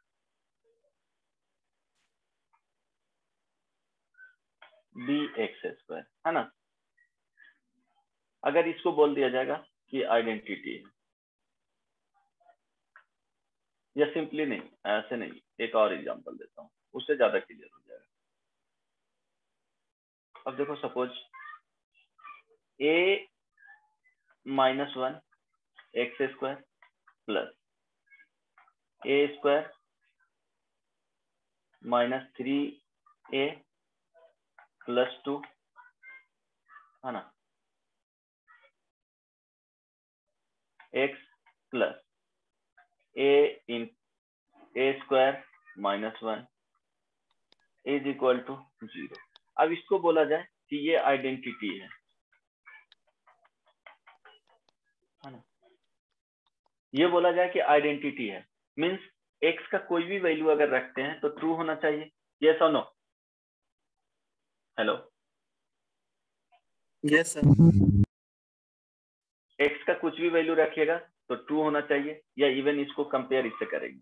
bx स्क्वायर, है ना। अगर इसको बोल दिया जाएगा कि आइडेंटिटी है, या सिंपली नहीं, ऐसे नहीं, एक और एग्जांपल देता हूँ, उससे ज्यादा क्लियर हो जाएगा। अब देखो, suppose a minus 1 X square plus a square minus 3a plus 2, है ना, x plus a square minus 1 is equal to 0। अब इसको बोला जाए कि ये आइडेंटिटी है ना, ये बोला जाए कि आइडेंटिटी है, मींस x का कोई भी वैल्यू अगर रखते हैं तो ट्रू होना चाहिए, यस और no. Hello, yes sir. x का कुछ भी वैल्यू रखिएगा तो ट्रू होना चाहिए, या इवन इसको कंपेयर इससे करेंगे,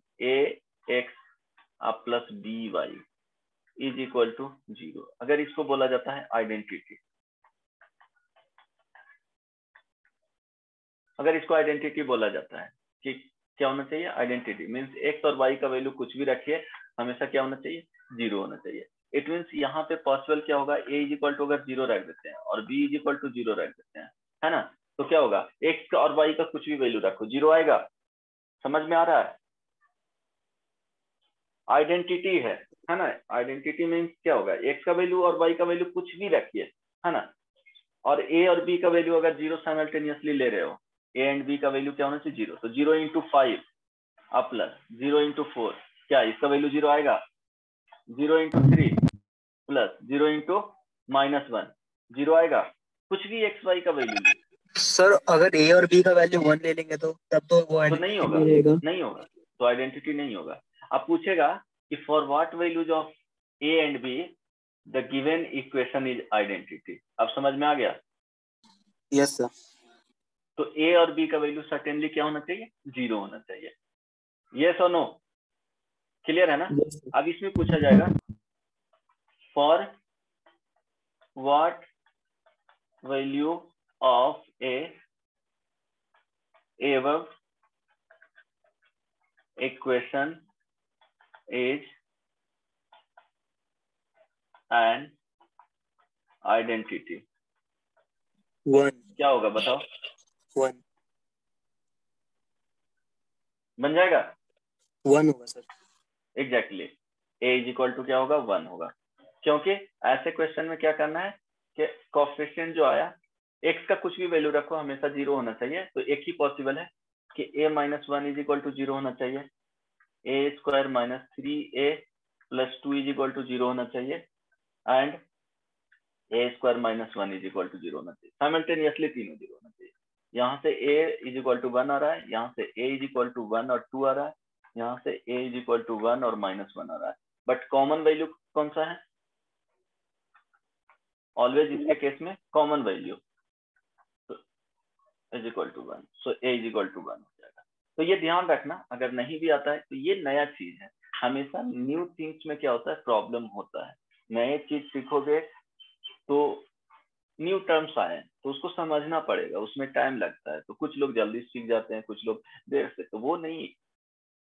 ax plus by is equal to 0, अगर इसको बोला जाता है आइडेंटिटी। अगर इसको आइडेंटिटी बोला जाता है कि क्या होना चाहिए, आइडेंटिटी मींस x और y का वैल्यू कुछ भी रखिए, हमेशा क्या होना चाहिए, 0 होना चाहिए। इट मींस यहाँ पे पॉसिबल क्या होगा, a इज इक्वल टू अगर 0 रख देते हैं और b इज इक्वल टू 0 रख देते हैं, है ना, तो क्या होगा, x और y का कुछ भी वैल्यू रखो 0 आएगा। समझ में आ रहा है, आइडेंटिटी है ना। आइडेंटिटी मींस क्या होगा, x का वैल्यू और y का वैल्यू कुछ भी रखिए, है ना, और a और b का वैल्यू अगर 0 साइमल्टेनियसली ले रहे हो, a एंड b का वैल्यू क्या होना चाहिए, 0, तो 0 इंटू 5 प्लस 0 इंटू 4, क्या इसका वैल्यू 0 आएगा, 0 इंटू 3 प्लस 0 इंटू माइनस 1, 0 आएगा, कुछ भी एक्स वाई का वैल्यू सर अगर a और b का वैल्यू 1 ले लेंगे तो तब तो वो तो नहीं होगा, नहीं होगा, तो आइडेंटिटी नहीं होगा। अब पूछेगा कि for what values of a and b the given equation is identity. अब समझ में आ गया, यस सर। तो a और b का वैल्यू सर्टेनली क्या होना चाहिए, 0 होना चाहिए, यस और नो। क्लियर है ना? Yes, sir. अब इसमें पूछा जाएगा for what value of A above equation is an identity. 1 क्या होगा बताओ? 1 बन जाएगा 1 होगा sir. Exactly a is equal to क्या होगा 1 होगा, क्योंकि ऐसे क्वेश्चन में क्या करना है कि कोएफिशिएंट जो आया x का कुछ भी वैल्यू रखो हमेशा 0 होना चाहिए। तो एक ही पॉसिबल है कि a minus 1 is equal to 0 होना चाहिए, a square minus 3a plus 2 is equal to 0 होना चाहिए and a square minus 1 is equal to 0 होना चाहिए। साइमल्टेनियसली तीनों 0 होना चाहिए। यहाँ से a इज इक्वल टू 1 आ रहा है, यहाँ से a इज इक्वल टू 1 और 2 आ रहा है, यहाँ से a इज इक्वल टू 1 और माइनस 1 आ रहा है। बट कॉमन वैल्यू कौन सा है? ऑलवेज इसके केस में common value is equal to 1, so a is equal to 1 हो जाएगा। तो ये ध्यान रखना, अगर नहीं भी आता है तो ये नया चीज है। हमेशा न्यू थिंग्स में क्या होता है, प्रॉब्लम होता है। नए चीज सीखोगे तो न्यू टर्म्स आए तो उसको समझना पड़ेगा, उसमें टाइम लगता है। तो कुछ लोग जल्दी सीख जाते हैं, कुछ लोग देर से। तो वो नहीं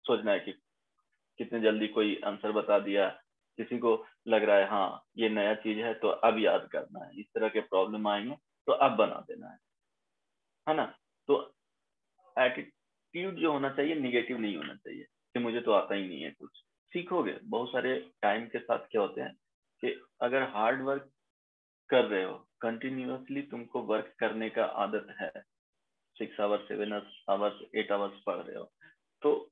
सोचना है कि कितने जल्दी कोई आंसर बता दिया, किसी को लग रहा है हाँ ये नया चीज है तो अब याद करना है, इस तरह के प्रॉब्लम आएंगे तो अब बना देना है ना। तो एटीट्यूड जो होना चाहिए निगेटिव नहीं होना चाहिए कि मुझे तो आता ही नहीं है कुछ। सीखोगे बहुत सारे टाइम के साथ। क्या होते हैं कि अगर हार्ड वर्क कर रहे हो, कंटिन्यूअसली तुमको वर्क करने का आदत है, 6 आवर्स 7 आवर्स 8 आवर्स पढ़ रहे हो, तो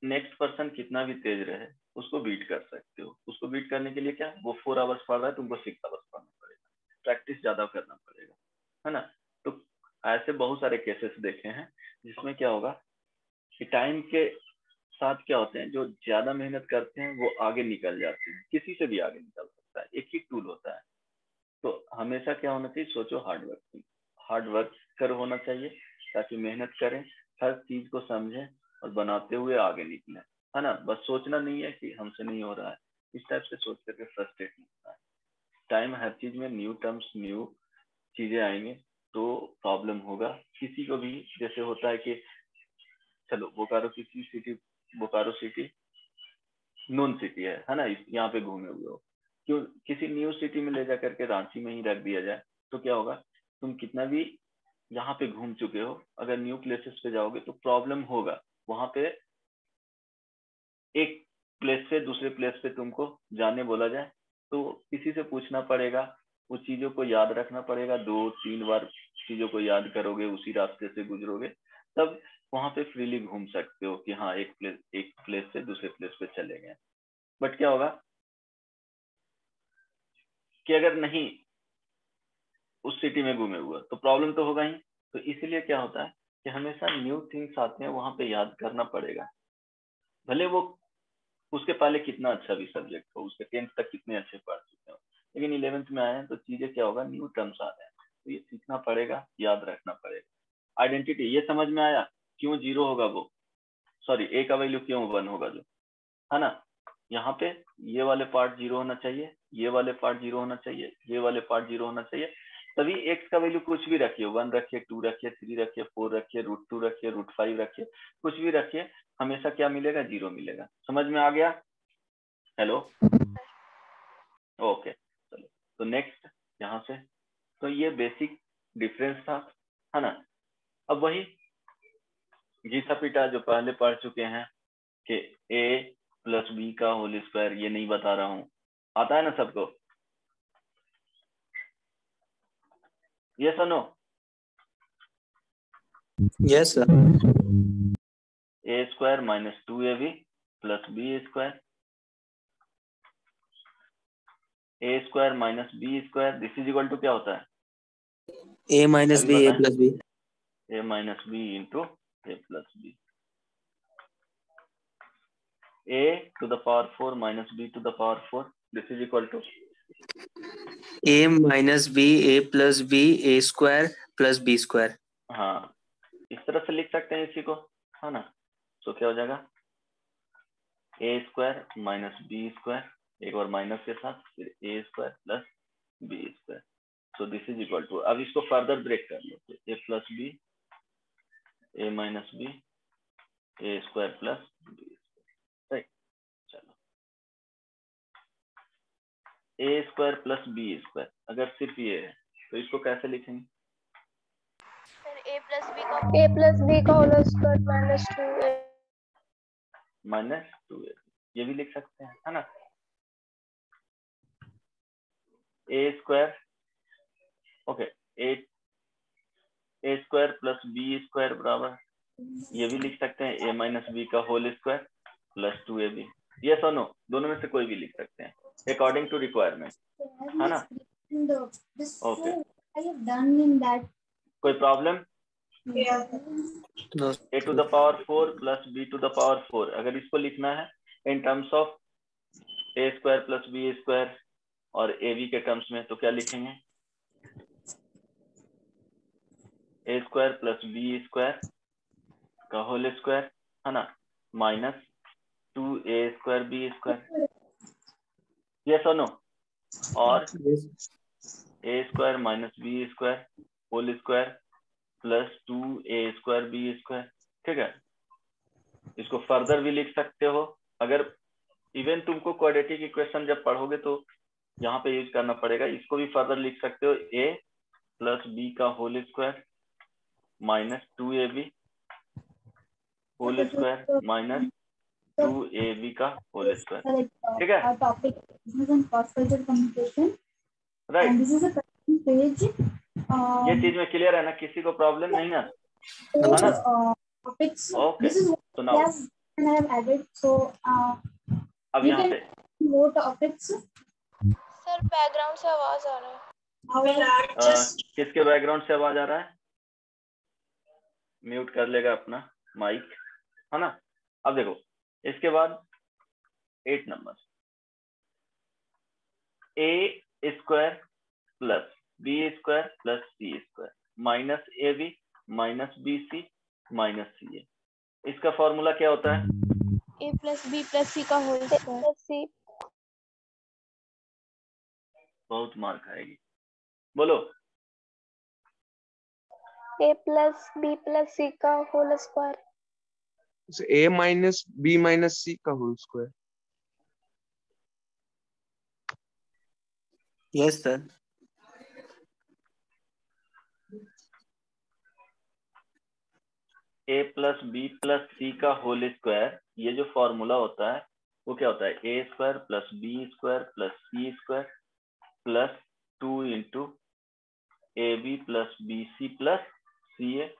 नेक्स्ट पर्सन कितना भी तेज रहे उसको बीट कर सकते हो। उसको बीट करने के लिए क्या, वो 4 आवर्स पढ़ रहा है, तुमको 6 आवर्स पढ़ना पड़ेगा, प्रैक्टिस ज्यादा करना पड़ेगा, है ना। तो ऐसे बहुत सारे केसेस देखे हैं जिसमें क्या होगा कि टाइम के साथ क्या होते हैं, जो ज्यादा मेहनत करते हैं वो आगे निकल जाते हैं, किसी से भी आगे निकल सकता है, एक ही टूल होता है। तो हमेशा क्या होना चाहिए, सोचो हार्ड वर्क कर होना चाहिए, ताकि मेहनत करें, हर चीज को समझें और बनाते हुए आगे निकलें, है ना। बस सोचना नहीं है कि हमसे नहीं हो रहा है, इस टाइप से सोच करके फ्रस्ट्रेट नहीं होता है। टाइम हर चीज में न्यू टर्म्स न्यू चीजें आएंगे तो प्रॉब्लम होगा किसी को भी। जैसे होता है कि चलो बोकारो सिटी नॉन सिटी है ना, यहाँ पे घूमे हुए हो, क्यों किसी न्यू सिटी में ले जा करके रांची में ही रख दिया जाए तो क्या होगा, तुम कितना भी यहाँ पे घूम चुके हो, अगर न्यू प्लेसेस पे जाओगे तो प्रॉब्लम होगा। वहां पे एक प्लेस से दूसरे प्लेस पे तुमको जाने बोला जाए तो किसी से पूछना पड़ेगा, उस चीजों को याद रखना पड़ेगा, 2-3 बार चीजों को याद करोगे, उसी रास्ते से गुजरोगे, तब वहां पे फ्रीली घूम सकते हो कि हाँ एक प्लेस से दूसरे प्लेस पे चले गए। बट क्या होगा कि अगर नहीं उस सिटी में घूमे हुए तो प्रॉब्लम तो होगा ही। तो इसीलिए क्या होता है कि हमेशा न्यू थिंग्स आते हैं, वहां पे याद करना पड़ेगा, भले वो उसके पहले कितना अच्छा भी सब्जेक्ट हो, उसके 10th तक कितने अच्छे पढ़ चुके हो, लेकिन 11th में आए हैं तो चीजें क्या होगा, न्यू टर्म्स आ रहे हैं, तो ये सीखना पड़ेगा, याद रखना पड़ेगा। आइडेंटिटी ये समझ में आया, क्यों 0 होगा वो, सॉरी ए का वैल्यू क्यों 1 होगा जो, है ना। यहाँ पे ये वाले पार्ट 0 होना चाहिए, ये वाले पार्ट 0 होना चाहिए, ये वाले पार्ट 0 होना चाहिए, तभी x का वैल्यू कुछ भी रखिए, 1 रखिए, 2 रखिए, 3 रखिए, 4 रखिए, √2 रखिए, √5 रखिए, कुछ भी रखिए, हमेशा क्या मिलेगा, 0 मिलेगा। समझ में आ गया? हेलो, ओके चलो। तो नेक्स्ट यहाँ से, तो ये बेसिक डिफरेंस था, है ना। अब वही घिसा पीटा जो पहले पढ़ चुके हैं कि a + b का होल स्क्वायर, ये नहीं बता रहा हूँ, आता है ना सबको, ये सुनो, yes sir. a square - 2ab + b square, a square - b square, this is equal to क्या होता है, a minus b a plus b, a - b into a plus b, a to the power 4 - b to the power 4, this is equal to a minus b a plus b a square plus b square। हाँ, इस तरह से लिख सकते हैं इसी को, है ना। तो क्या हो जाएगा, a square minus B square, एक और माइनस के साथ, फिर a square plus B square. So this is equal to, अब इसको फर्दर ब्रेक कर लो, a plus b, a minus b, a square plus B square, right. चलो a square plus B square अगर सिर्फ ये है तो इसको कैसे लिखेंगे? फिर a प्लस b का होल स्क्वायर माइनस 2a, ये भी लिख सकते हैं, है ना। A square, okay, A square plus B square बराबर, ये भी लिख सकते हैं ए माइनस बी का whole square plus 2ab। Yes और नो, दोनों में से कोई भी लिख सकते हैं अकॉर्डिंग टू रिक्वायरमेंट, है ना। ओके, कोई problem? A to the power 4 plus b to the power 4, अगर इसको लिखना है in terms of a square plus B square और ए बी के टर्म्स में, तो क्या लिखेंगे? A square plus B square का होल स्क्वायर, है ना, minus 2a square b square, yes और नो, और a square minus B square whole square plus 2a square b square. ठीक है, इसको फर्दर भी लिख सकते हो, अगर इवन तुमको क्वाड्रेटिक इक्वेशन जब पढ़ोगे तो यहाँ पे यूज करना पड़ेगा, इसको भी फर्दर लिख सकते हो, a प्लस बी का whole square minus 2ab whole square minus 2ab का होल स्क्वायर। ठीक है, राइट, ये चीज में क्लियर है ना, किसी को प्रॉब्लम नहीं ना, है ना। ओके, तो नाउ अब यहाँ पे सर बैकग्राउंड से आवाज आ रहा है। किसके बैकग्राउंड से आवाज आ रहा है? म्यूट कर लेगा अपना माइक, है ना। अब देखो इसके बाद 8 number, a square plus B square plus c square minus A b minus b c minus c a, इसका फॉर्मूला क्या होता है? a plus b plus c का होल स्क्वायर। बहुत मार खाएगी, बोलो। a plus b plus c का whole square, a minus b minus c का whole square. Yes sir. A plus b plus c का होल स्क्वायर, ये जो फॉर्मूला होता है वो क्या होता है? A square plus B square plus c square plus 2 into a B plus B c plus c a.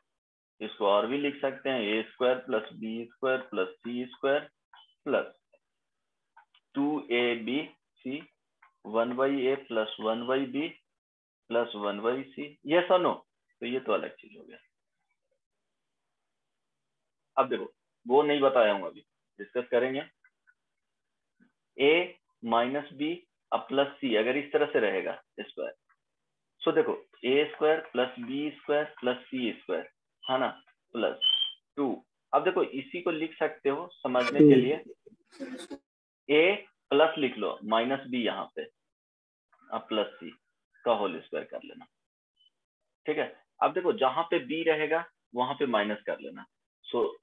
इसको और भी लिख सकते हैं, a square plus B square plus c square plus 2ab c 1/a plus 1/b plus 1/c। Yes और no? तो ये तो अलग चीज हो गया। अब देखो वो नहीं बताया हूँ, अभी डिस्कस करेंगे। a माइनस बी अब प्लस सी अगर इस तरह से रहेगा स्क्वायर, सो देखो a square plus B square plus c square, है ना, प्लस 2। अब देखो इसी को लिख सकते हो समझने के लिए, a प्लस लिख लो माइनस बी यहाँ पे, अब प्लस सी का होल स्क्वायर कर लेना। ठीक है, अब देखो जहां पे b रहेगा वहां पे माइनस कर लेना, सो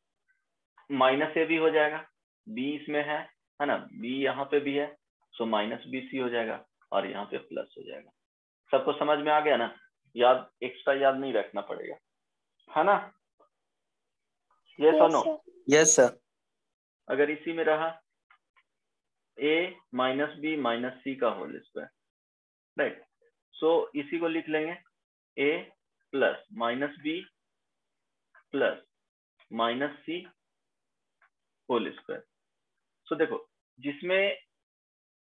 माइनस ए भी हो जाएगा, b इसमें है ना, b यहाँ पे भी है, सो माइनस बी सी हो जाएगा और यहाँ पे प्लस हो जाएगा। सबको समझ में आ गया ना? याद एक्स्ट्रा याद नहीं रखना पड़ेगा, है ना। यस और नो? Yes sir. अगर इसी में रहा a minus b minus c का होल स्क्वायर, राइट, सो इसी को लिख लेंगे a plus minus B plus minus c whole square. So देखो जिसमें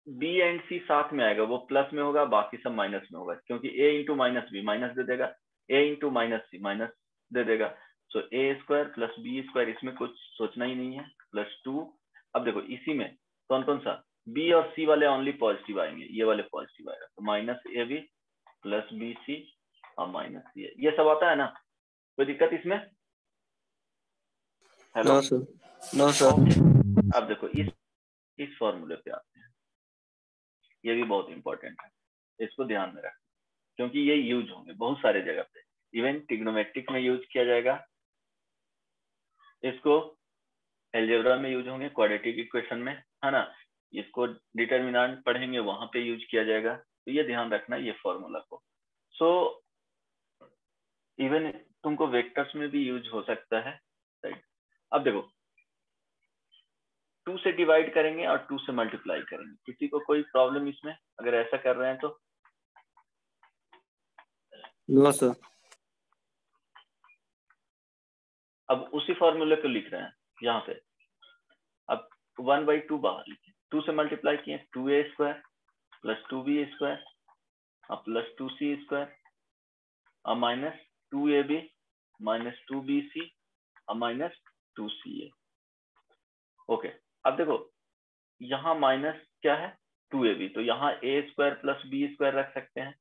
b एंड c साथ में आएगा वो प्लस में होगा, बाकी सब माइनस में होगा, क्योंकि a into minus b minus दे देगा, a into minus c minus दे देगा, so a square plus B square, इसमें कुछ सोचना ही नहीं है, प्लस 2। अब देखो इसी में कौन कौन सा, b और c वाले ओनली पॉजिटिव आएंगे, ये वाले पॉजिटिव आएगा, तो minus A B plus B C और माइनस सी, ये सब आता है ना, कोई दिक्कत इसमें? हेलो? No sir. अब देखो इस इस फॉर्मूले पे आते हैं। ये भी बहुत इंपॉर्टेंट है, इसको ध्यान में रखना, क्योंकि ये यूज होंगे बहुत सारे जगह पे। इवन ट्रिग्नोमेट्रिक में यूज किया जाएगा इसको, अलजेब्रा में यूज होंगे, क्वाड्रेटिक इक्वेशन में, है ना, इसको डिटरमिनेंट पढ़ेंगे वहां पे यूज किया जाएगा। तो ये ध्यान रखना ये फॉर्मूला को। सो इवन तुमको वेक्टर्स में भी यूज हो सकता है, राइट। अब देखो 2 से डिवाइड करेंगे और 2 से मल्टीप्लाई करेंगे, किसी को कोई प्रॉब्लम इसमें अगर ऐसा कर रहे हैं तो? No sir. अब उसी फॉर्मूले को लिख रहे हैं यहाँ पे। अब 1/2 बाहर लिखे, 2 से मल्टीप्लाई किए 2a² + 2b² plus 2c² minus 2ab minus 2bc minus 2ca। Okay, अब देखो यहाँ माइनस क्या है 2ab, तो यहाँ a² + b² रख सकते हैं,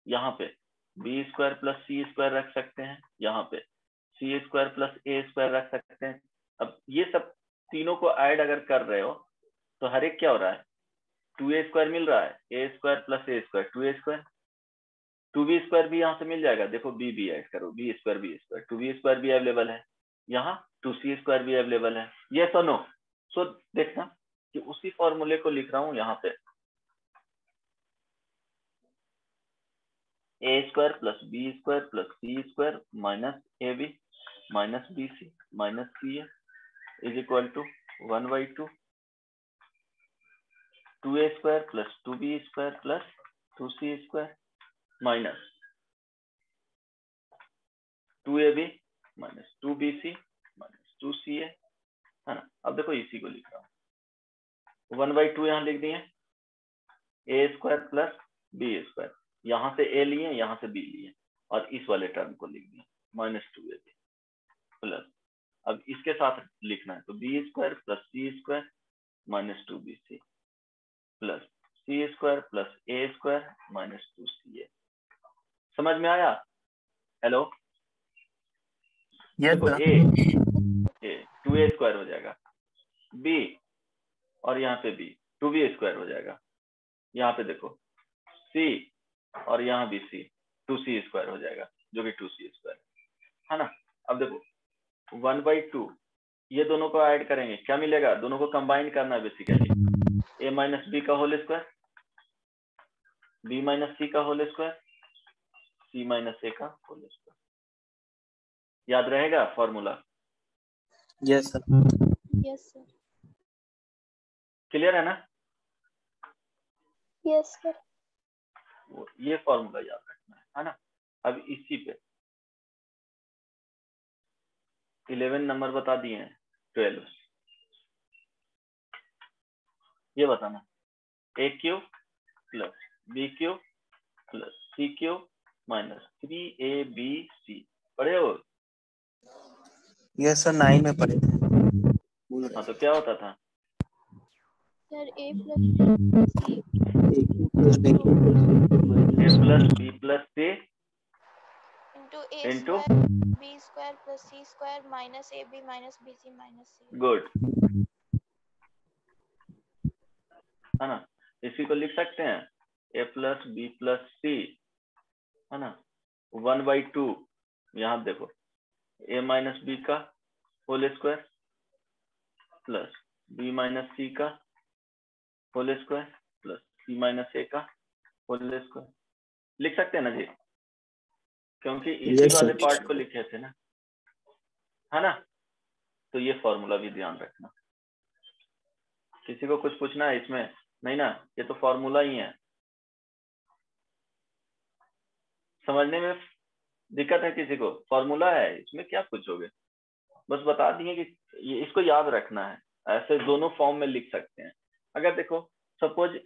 यहाँ पे b² + c² रख सकते हैं, यहाँ पे c² + a² रख सकते हैं। अब ये सब तीनों को ऐड अगर कर रहे हो तो हर एक क्या हो रहा है 2a² मिल रहा है, a² + a², 2a², 2b² भी यहाँ से मिल जाएगा। देखो b भी ऐड करो, b² 2b² भी अवेलेबल है, यहाँ 2c² भी अवेलेबल है। ये तो नो। सो देखना कि उसी फॉर्मूले को लिख रहा हूँ यहाँ पे, a² + b² + c² minus ab minus bc minus ca is equal to 1/2 2a² + 2b² + 2c² minus 2ab minus 2bc minus 2ca, है ना। अब देखो इसी को लिख रहा हूँ, 1/2 यहाँ लिख दिए, a² + b², यहाँ से a लिए, यहाँ से b लिए, और इस वाले टर्म को लिख दिए माइनस 2ab प्लस, अब इसके साथ लिखना है तो b² + c² minus 2bc plus c² + a² minus 2ca। समझ में आया? हेलो, देखो a 2a² हो जाएगा, b और यहाँ पे b 2b² हो जाएगा, यहाँ पे देखो c और यहाँ भी c 2c² हो जाएगा, जो कि 2c², है ना। अब देखो 1/2 ये दोनों को ऐड करेंगे, क्या मिलेगा? दोनों को कंबाइन करना है बेसिकली, a - b का होल स्क्वायर, b - c का होल स्क्वायर, c - a का होल स्क्वायर। याद रहेगा formula? Yes sir. Yes sir. Clear है ना? Yes sir. ये फॉर्मूला याद रखना है ना। अब इसी पे 11 नंबर बता दिए हैं, 12 ये बताना, a³ + b³ + c³ minus 3abc पढ़े हो? यस सर, 9 में पढ़े थे। हाँ, तो क्या होता था? Sir a + c a + b + c into a² b² + c² minus ab minus bc minus c। Good, है ना। इसी को लिख सकते हैं a + b + c, है ना, 1/2 यहाँ देखो a - b का whole square plus b - c का whole square plus c - a का होल स्क्वायर लिख सकते हैं ना जी, क्योंकि इसी वाले पार्ट को लिखे थे ना, है ना। तो ये फॉर्मूला भी ध्यान रखना। किसी को कुछ पूछना है इसमें? नहीं ना, ये तो फॉर्मूला ही है। समझने में दिक्कत है किसी को? फॉर्मूला है, इसमें क्या पूछोगे? बस बता दिए कि ये इसको याद रखना है। ऐसे दोनों फॉर्म में लिख सकते हैं। अगर देखो सपोज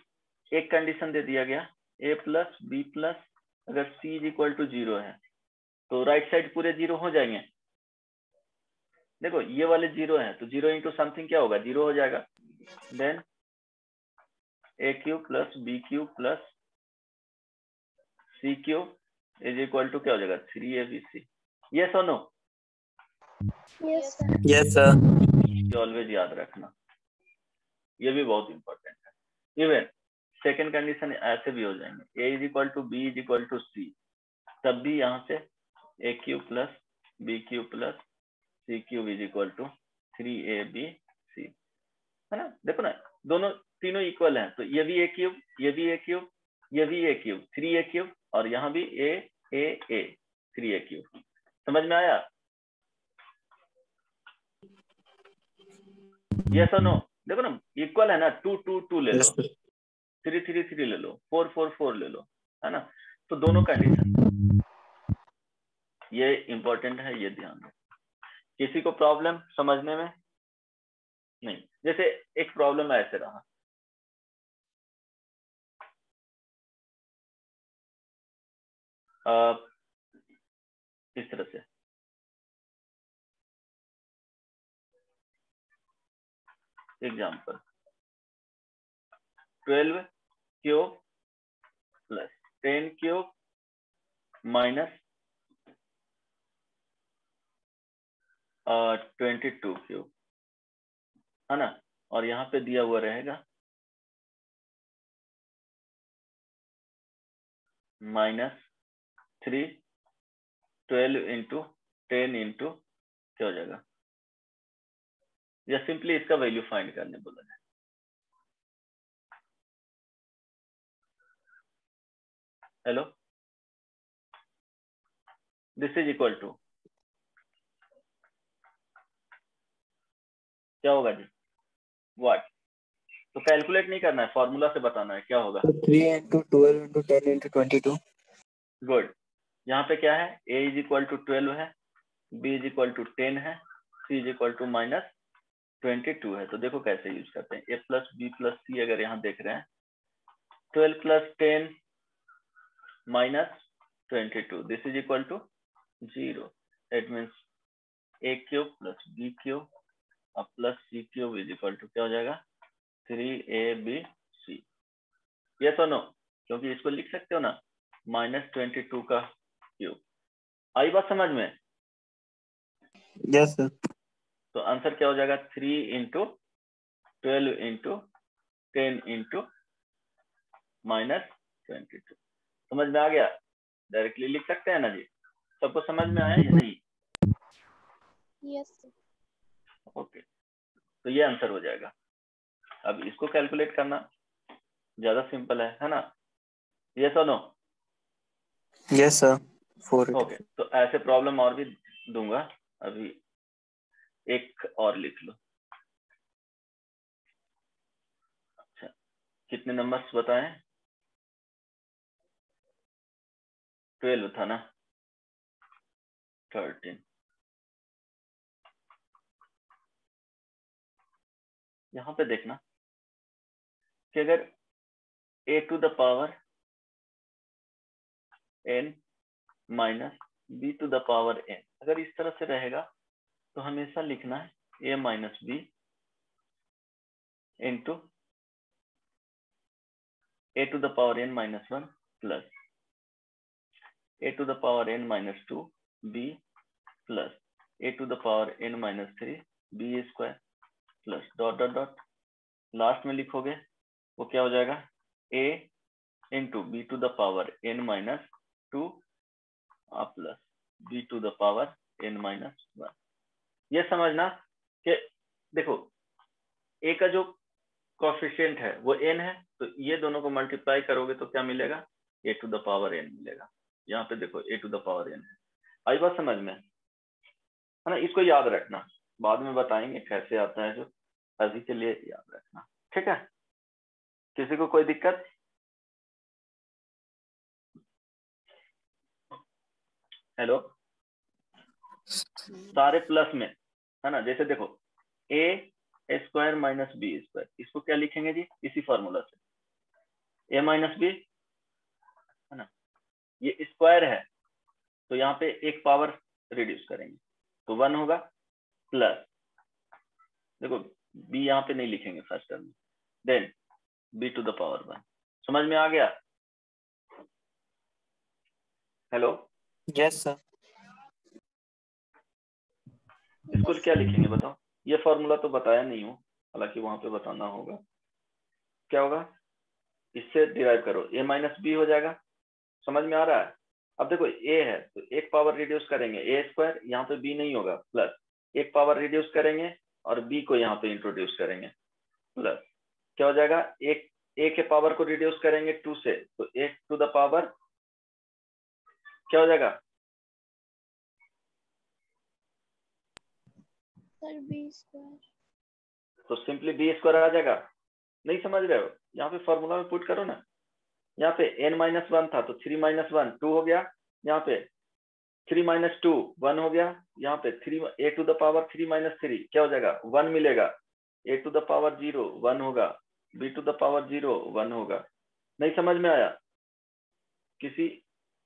एक कंडीशन दे दिया गया a + b+ अगर c = 0 है तो राइट साइड पूरे 0 हो जाएंगे। देखो ये वाले 0 हैं तो 0 इंटू समथिंग क्या होगा? 0 हो जाएगा। देन a³ + b³ + c³ = क्या हो जाएगा? 3abc। यस और no? Yes sir. Yes sir. ये ऑलवेज याद रखना। ये भी बहुत इंपॉर्टेंट है। इवन सेकेंड कंडीशन ऐसे भी हो जाएंगे, a is equal to b is equal to c, तब भी यहाँ से a cube plus b cube plus c cube is equal to 3ab है ना। देखो ना दोनों तीनों इक्वल हैं, तो ये भी ए क्यूब, ये भी ए क्यूब, ये भी ए क्यूब, 3a क्यूब, और यहाँ भी ए 3a क्यूब। समझ में आया? यस और नो? देखो ना इक्वल है ना, 2 2 2 ले लो, 3 3 3 ले लो, 4 4 4 ले लो, है ना। तो दोनों कंडीशन ये इंपॉर्टेंट है, ये ध्यान दो। किसी को प्रॉब्लम समझने में? नहीं। जैसे एक प्रॉब्लम ऐसे रहा, इस तरह से, example 12 cube plus 10 cube minus 22 cube, है ना। और यहाँ पे दिया हुआ रहेगा -3 12 इंटू 10 इंटू क्या हो जाएगा, या सिंपली इसका वैल्यू फाइंड करने बोला जाए। Hello, this is equal to क्या होगा जी? व्हाट? तो कैलकुलेट नहीं करना है, फॉर्मूला से बताना है क्या होगा। 3 into 12 into 10 into 22। गुड। यहाँ पे क्या है, a इज इक्वल टू 12 है, b इज इक्वल टू 10 है, c इज इक्वल टू -22 है। तो देखो कैसे यूज करते हैं, a plus b plus c. अगर यहाँ देख रहे हैं 12 plus 10 -22, this is equal to 0। That means a cube plus b cube और plus c cube is equal to क्या हो जाएगा, 3abc। ये तो नो, क्योंकि इसको लिख सकते हो ना -22 का क्यूब। आई बात समझ में? Yes sir. तो आंसर क्या हो जाएगा, 3 इंटू 12 इंटू 10 इंटू -22। समझ में आ गया? डायरेक्टली लिख सकते हैं ना जी? सबको समझ में आया या नहीं? यस। ओके, तो ये आंसर हो जाएगा। अब इसको कैलकुलेट करना ज्यादा सिंपल है ना? यस और नो? Yes sir. 4। ओके, तो ऐसे प्रॉब्लम और भी दूंगा, अभी एक और लिख लो। अच्छा, कितने नंबर्स बताएं? 12 था ना, 13। यहाँ पे देखना कि अगर a to the power n minus b to the power n, अगर इस तरह से रहेगा तो हमेशा लिखना है a minus B into a to the power n minus 1 plus a to the power n minus 2 b plus a to the power n minus 3 b square plus dot dot dot. Last में लिखोगे वो क्या हो जाएगा, a into B to the power n minus 2 plus b to the power n minus 1। ये समझना कि देखो a का जो कोएफिशिएंट है वो n है, तो ये दोनों को मल्टीप्लाई करोगे तो क्या मिलेगा, a to the power n मिलेगा। यहाँ पे देखो a to the power n है। आई बात समझ में, है ना? इसको याद रखना, बाद में बताएंगे कैसे आता है, जो अभी के लिए याद रखना, ठीक है? किसी को कोई दिक्कत? हेलो, सारे प्लस में, है ना? जैसे देखो a square minus B square, इसको क्या लिखेंगे जी, इसी फॉर्मूला से, a माइनस बी, है ना? ये स्क्वायर है तो यहाँ पे एक पावर रिड्यूस करेंगे तो 1 होगा, प्लस देखो b यहाँ पे नहीं लिखेंगे फर्स्ट टर्म में, then b to the power 1। समझ में आ गया? Hello, yes sir. इसको क्या लिखेंगे बताओ? ये फॉर्मूला तो बताया नहीं हूँ, हालांकि वहां पे बताना होगा। क्या होगा, इससे डिराइव करो, a माइनस बी हो जाएगा। समझ में आ रहा है? अब देखो a है तो एक पावर रिड्यूस करेंगे, a स्क्वायर, यहाँ पे b नहीं होगा, प्लस एक पावर रिड्यूस करेंगे और b को यहाँ पे इंट्रोड्यूस करेंगे, प्लस क्या हो जाएगा, एक a के पावर को रिड्यूस करेंगे 2 से, तो a टू द पावर क्या हो जाएगा, सर बी स्क्वायर। तो सिंपली बी स्क्वायर आ जाएगा। नहीं समझ रहे हो, यहाँ पे फॉर्मूला में पुट करो ना, यहाँ पे n माइनस 1 था तो 3 माइनस 1 2 हो गया, यहाँ पे 3 माइनस 2 1 हो गया, यहाँ पे 3 a to the power 3 minus 3 क्या हो जाएगा 1 मिलेगा, a टू द पावर 0 1 होगा, b टू द पावर 0 1 होगा। नहीं समझ में आया? किसी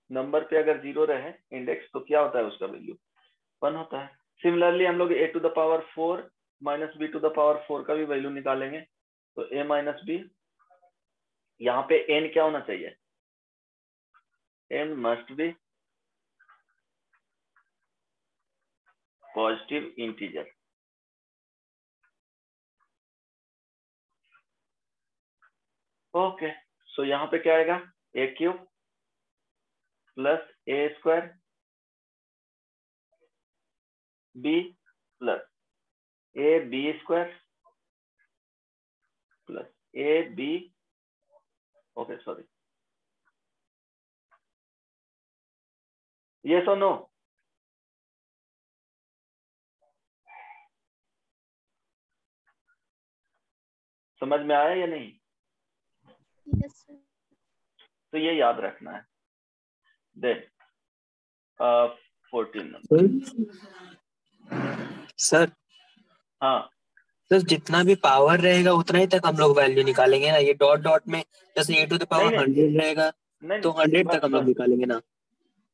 नंबर पे अगर 0 रहे इंडेक्स तो क्या होता है, उसका वैल्यू 1 होता है। सिमिलरली हम लोग a to the power 4 minus b to the power 4 का भी वैल्यू निकालेंगे, तो a माइनस b, यहाँ पे n क्या होना चाहिए, n must be positive integer. Okay, so यहाँ पे क्या आएगा, a cube plus a square b plus a b square plus a b, okay sorry, yes और नो? समझ में आया या नहीं? Yes sir. तो ये याद रखना है। देन 14 सर हाँ सर जितना भी पावर रहेगा उतना ही तक हम लोग वैल्यू निकालेंगे ना, ये डॉट डॉट में जैसे ए टू द पावर नहीं 100 रहेगा नहीं तो 100 बस तक हम लोग बस, निकालेंगे ना।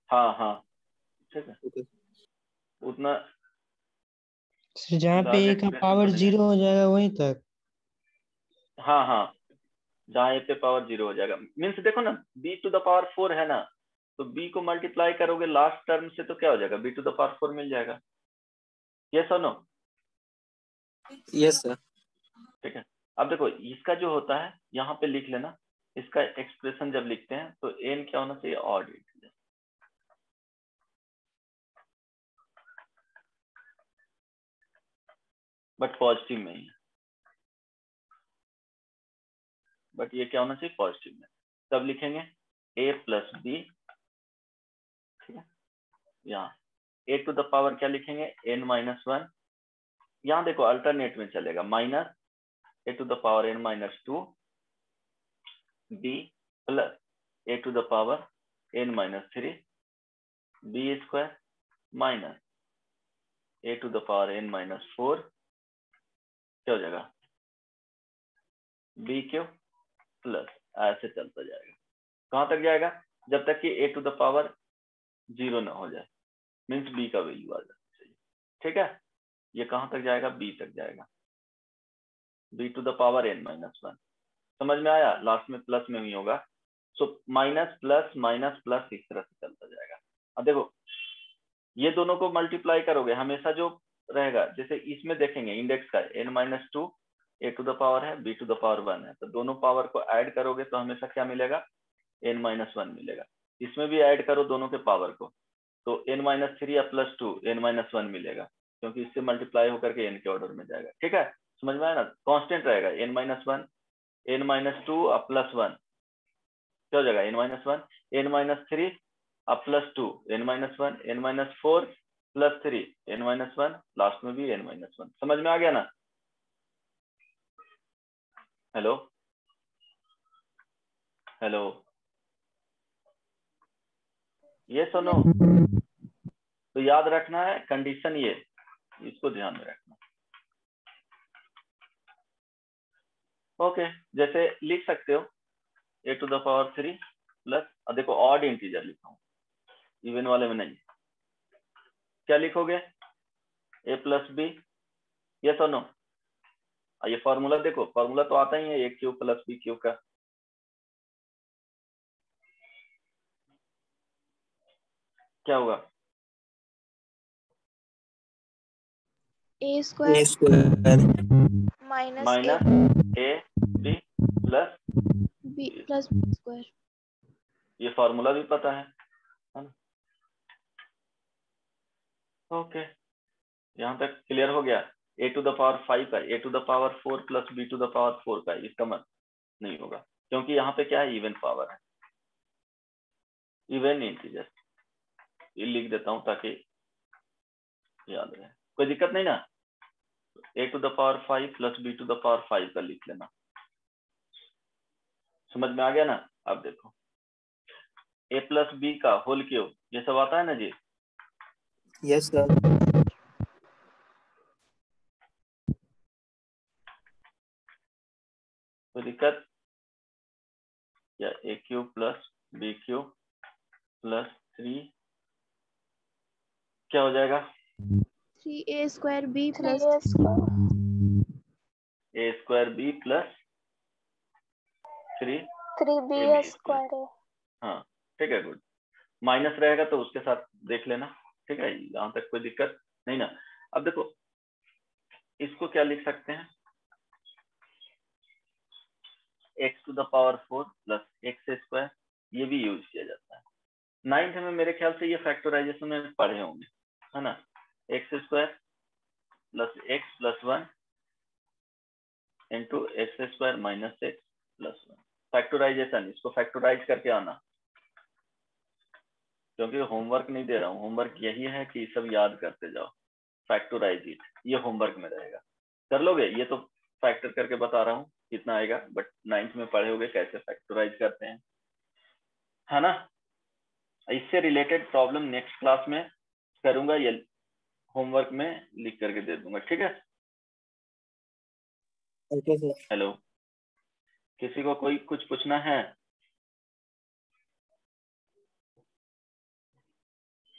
हाँ हाँ ठीक है, ओके उतना सर जहाँ पे लार्ज a का एक्सप्रेशन पावर तो नहीं है। 0 हो जाएगा वहीं तक। हाँ हाँ, जहाँ ए पे पावर 0 हो जाएगा, मीन्स देखो ना b टू द पावर 4 है ना, तो b को मल्टीप्लाई करोगे लास्ट टर्म से तो क्या हो जाएगा, b टू द पावर 4 मिल जाएगा। यस और नो? Yes sir. ठीक है, अब देखो इसका जो होता है यहाँ पे लिख लेना, इसका एक्सप्रेशन जब लिखते हैं तो n क्या होना चाहिए, ऑड इंटीजर। बट पॉजिटिव में ही है, बट ये क्या होना चाहिए, पॉजिटिव में। तब लिखेंगे a प्लस बी, ठीक है, यहाँ a टू द पावर क्या लिखेंगे, n माइनस 1, यहाँ देखो अल्टरनेट में चलेगा, minus a to the power n minus 2 b plus a to the power n minus 3 b square minus a to the power n minus 4 क्या हो जाएगा, b cube plus, ऐसे चलता जाएगा। कहाँ तक जाएगा, जब तक कि a टू द पावर 0 ना हो जाए, मीन्स b का वैल्यू आ जाना चाहिए। ठीक है, ये कहाँ तक जाएगा, b तक जाएगा, b to the power n minus 1। समझ में आया? लास्ट में प्लस में ही होगा, सो माइनस प्लस इस तरह से चलता जाएगा। अब देखो ये दोनों को मल्टीप्लाई करोगे, हमेशा जो रहेगा, जैसे इसमें देखेंगे इंडेक्स का n minus 2 a to the power है, b टू द पावर 1 है, तो दोनों पावर को ऐड करोगे तो हमेशा क्या मिलेगा, n माइनस 1 मिलेगा। इसमें भी ऐड करो दोनों के पावर को, तो n माइनस 3 या प्लस 2 n माइनस 1 मिलेगा, क्योंकि इससे मल्टीप्लाई होकर के n के ऑर्डर में जाएगा। ठीक है, समझ में आया ना? कांस्टेंट रहेगा n माइनस 1 n माइनस 2 अब प्लस 1 क्या हो जाएगा, n माइनस 1 n माइनस 3 अब plus 2 n minus 1 n minus 4 plus 3 n minus 1, last में भी n माइनस 1। समझ में आ गया ना? हेलो हेलो, ये सुनो, तो याद रखना है कंडीशन ये, इसको ध्यान में रखना। ओके, जैसे लिख सकते हो a to the power 3 plus, अब देखो ऑड इंटीजर लिखा हूं, इवन वाले में नहीं। क्या लिखोगे, a प्लस बी, यस और नो? ये फॉर्मूला देखो, फॉर्मूला तो आता ही है a cube plus b cube का। क्या होगा, a square square minus minus a b plus b plus B square. ये फॉर्मूला भी पता है ना? ओके, यहाँ तक क्लियर हो गया। a टू द पावर 5 का a to the power 4 plus b to the power 4 का इसका मत नहीं होगा, क्योंकि यहाँ पे क्या है, इवन पावर है, इवन इंटीजर। ये लिख देता हूँ ताकि याद रहे, कोई दिक्कत नहीं ना। a to the power 5 plus b to the power 5 का लिख लेना। समझ में आ गया ना? अब देखो a प्लस b का होल क्यूब, ये सब आता है ना जी? Yes sir. कोई दिक्कत? या a cube plus b cube plus 3 क्या हो जाएगा? 3a square b plus a square b plus 3b square. हाँ ठीक है, गुड। माइनस रहेगा तो उसके साथ देख लेना, ठीक है, यहाँ तक कोई दिक्कत नहीं ना। अब देखो इसको क्या लिख सकते हैं, x to the power 4 plus X square, ये भी यूज किया जाता है। 9th में मेरे ख्याल से ये फैक्टराइजेशन में पढ़े होंगे, है ना? X square plus X plus 1 into X square minus X plus 1, factorisation. इसको फैक्टराइज करके आना, क्योंकि होमवर्क नहीं दे रहा हूँ, होमवर्क यही है कि सब याद करते जाओ। फैक्टराइज इट, ये होमवर्क में रहेगा, कर लोगे? ये तो फैक्टर करके बता रहा हूँ कितना आएगा, बट 9th में पढ़े होगे कैसे फैक्टराइज करते हैं, है ना? इससे रिलेटेड प्रॉब्लम नेक्स्ट क्लास में करूंगा, ये होमवर्क में लिख करके दे दूंगा, ठीक है? Okay sir. हेलो, किसी को कोई कुछ पूछना है?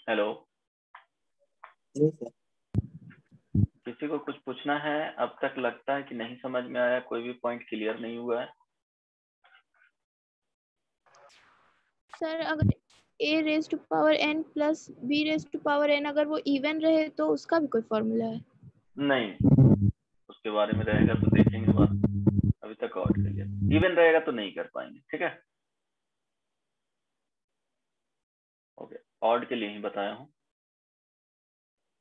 Hello, yes sir. किसी को कुछ पूछना है? अब तक लगता है कि नहीं समझ में आया, कोई भी पॉइंट क्लियर नहीं हुआ है? सर अगर a raise to power n plus b raise to power n अगर वो इवन रहे तो उसका भी कोई फॉर्मूला है? नहीं, उसके बारे में रहेगा तो देखेंगे बात, अभी तक ऑड के लिए। इवन रहेगा तो नहीं कर पाएंगे, ठीक है? ओके, ऑड के लिए ही बताया हूँ,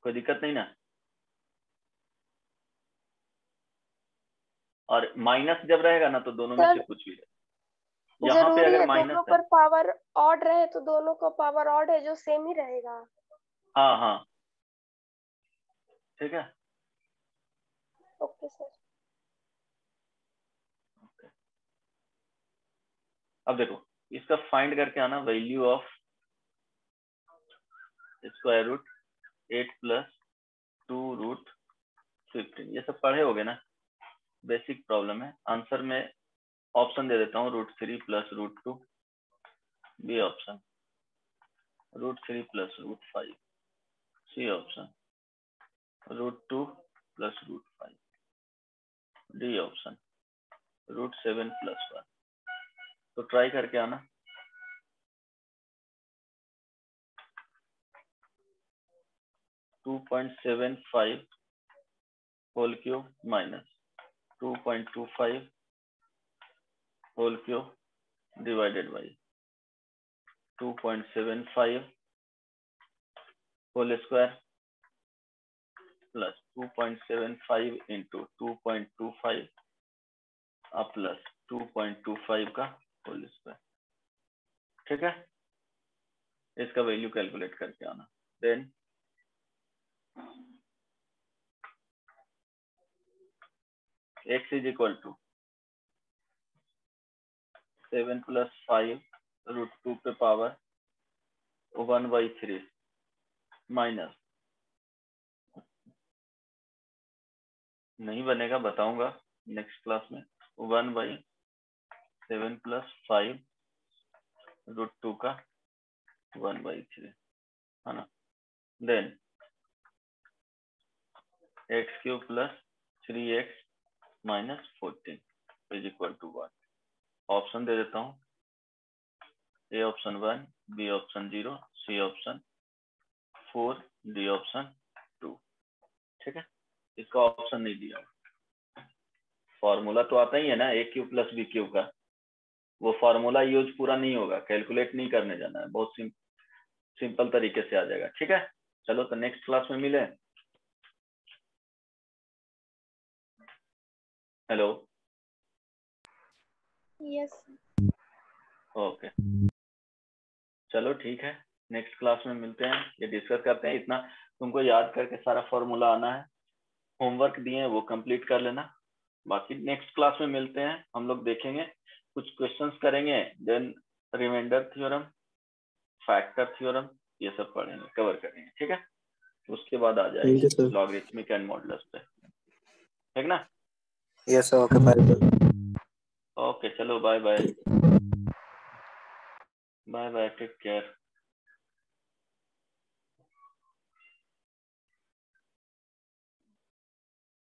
कोई दिक्कत नहीं ना। और माइनस जब रहेगा ना तो दोनों में से कुछ भी है। यहाँ पे अगर माइनस दोनों पर पावर ऑड रहे तो दोनों का पावर ऑड है जो सेम ही रहेगा। हाँ हाँ ठीक है। Okay sir. अब देखो इसका फाइंड करके आना, value of square root 8 plus 2 root 15, ये सब पढ़े होगे ना, बेसिक प्रॉब्लम है। आंसर में ऑप्शन दे देता हूँ, √3 plus √2, B option, √3 plus √5, C option, √2 plus √5, D option, √7 plus 1। तो ट्राई करके आना। Two 2.75 whole cube minus 2.25 whole cube divided by 2.75 whole square plus 2.75 into 2.25 plus 2.25 का होल स्क्वायर, ठीक है? इसका वैल्यू कैलकुलेट करके आना। Then x is equal to 7 plus 5 √2 पे पावर 1/3 माइनस, नहीं बनेगा बताऊंगा नेक्स्ट क्लास में, 1/7 प्लस 5 √2 का 1/3, है ना? Then x cube plus 3x minus 14 is equal to 1। Option दे देता हूँ, A option 1, B option 0, C option 4, D option 2, ठीक है? इसका ऑप्शन नहीं दिया। फॉर्मूला तो आता ही है ना, ए क्यूब प्लस बी क्यूब का, वो फॉर्मूला यूज पूरा नहीं होगा, कैलकुलेट नहीं करने जाना है, बहुत सिंपल तरीके से आ जाएगा। ठीक है, चलो तो नेक्स्ट क्लास में मिले। हेलो, यस ओके, चलो ठीक है, नेक्स्ट क्लास में मिलते हैं, ये डिस्कस करते हैं। इतना तुमको याद करके सारा फॉर्मूला आना है, होमवर्क दिए हैं वो कंप्लीट कर लेना। बाकी नेक्स्ट क्लास में मिलते हैं, हम लोग देखेंगे, कुछ क्वेश्चंस करेंगे, then remainder theorem, factor theorem, ये सब पढ़ेंगे, कवर करेंगे। ठीक है, उसके बाद आ जाएंगे लॉगरिथमिक एंड मॉडुलस पे, ठीक ना? Yes okay bye. ओके चलो, bye bye, bye bye, take care.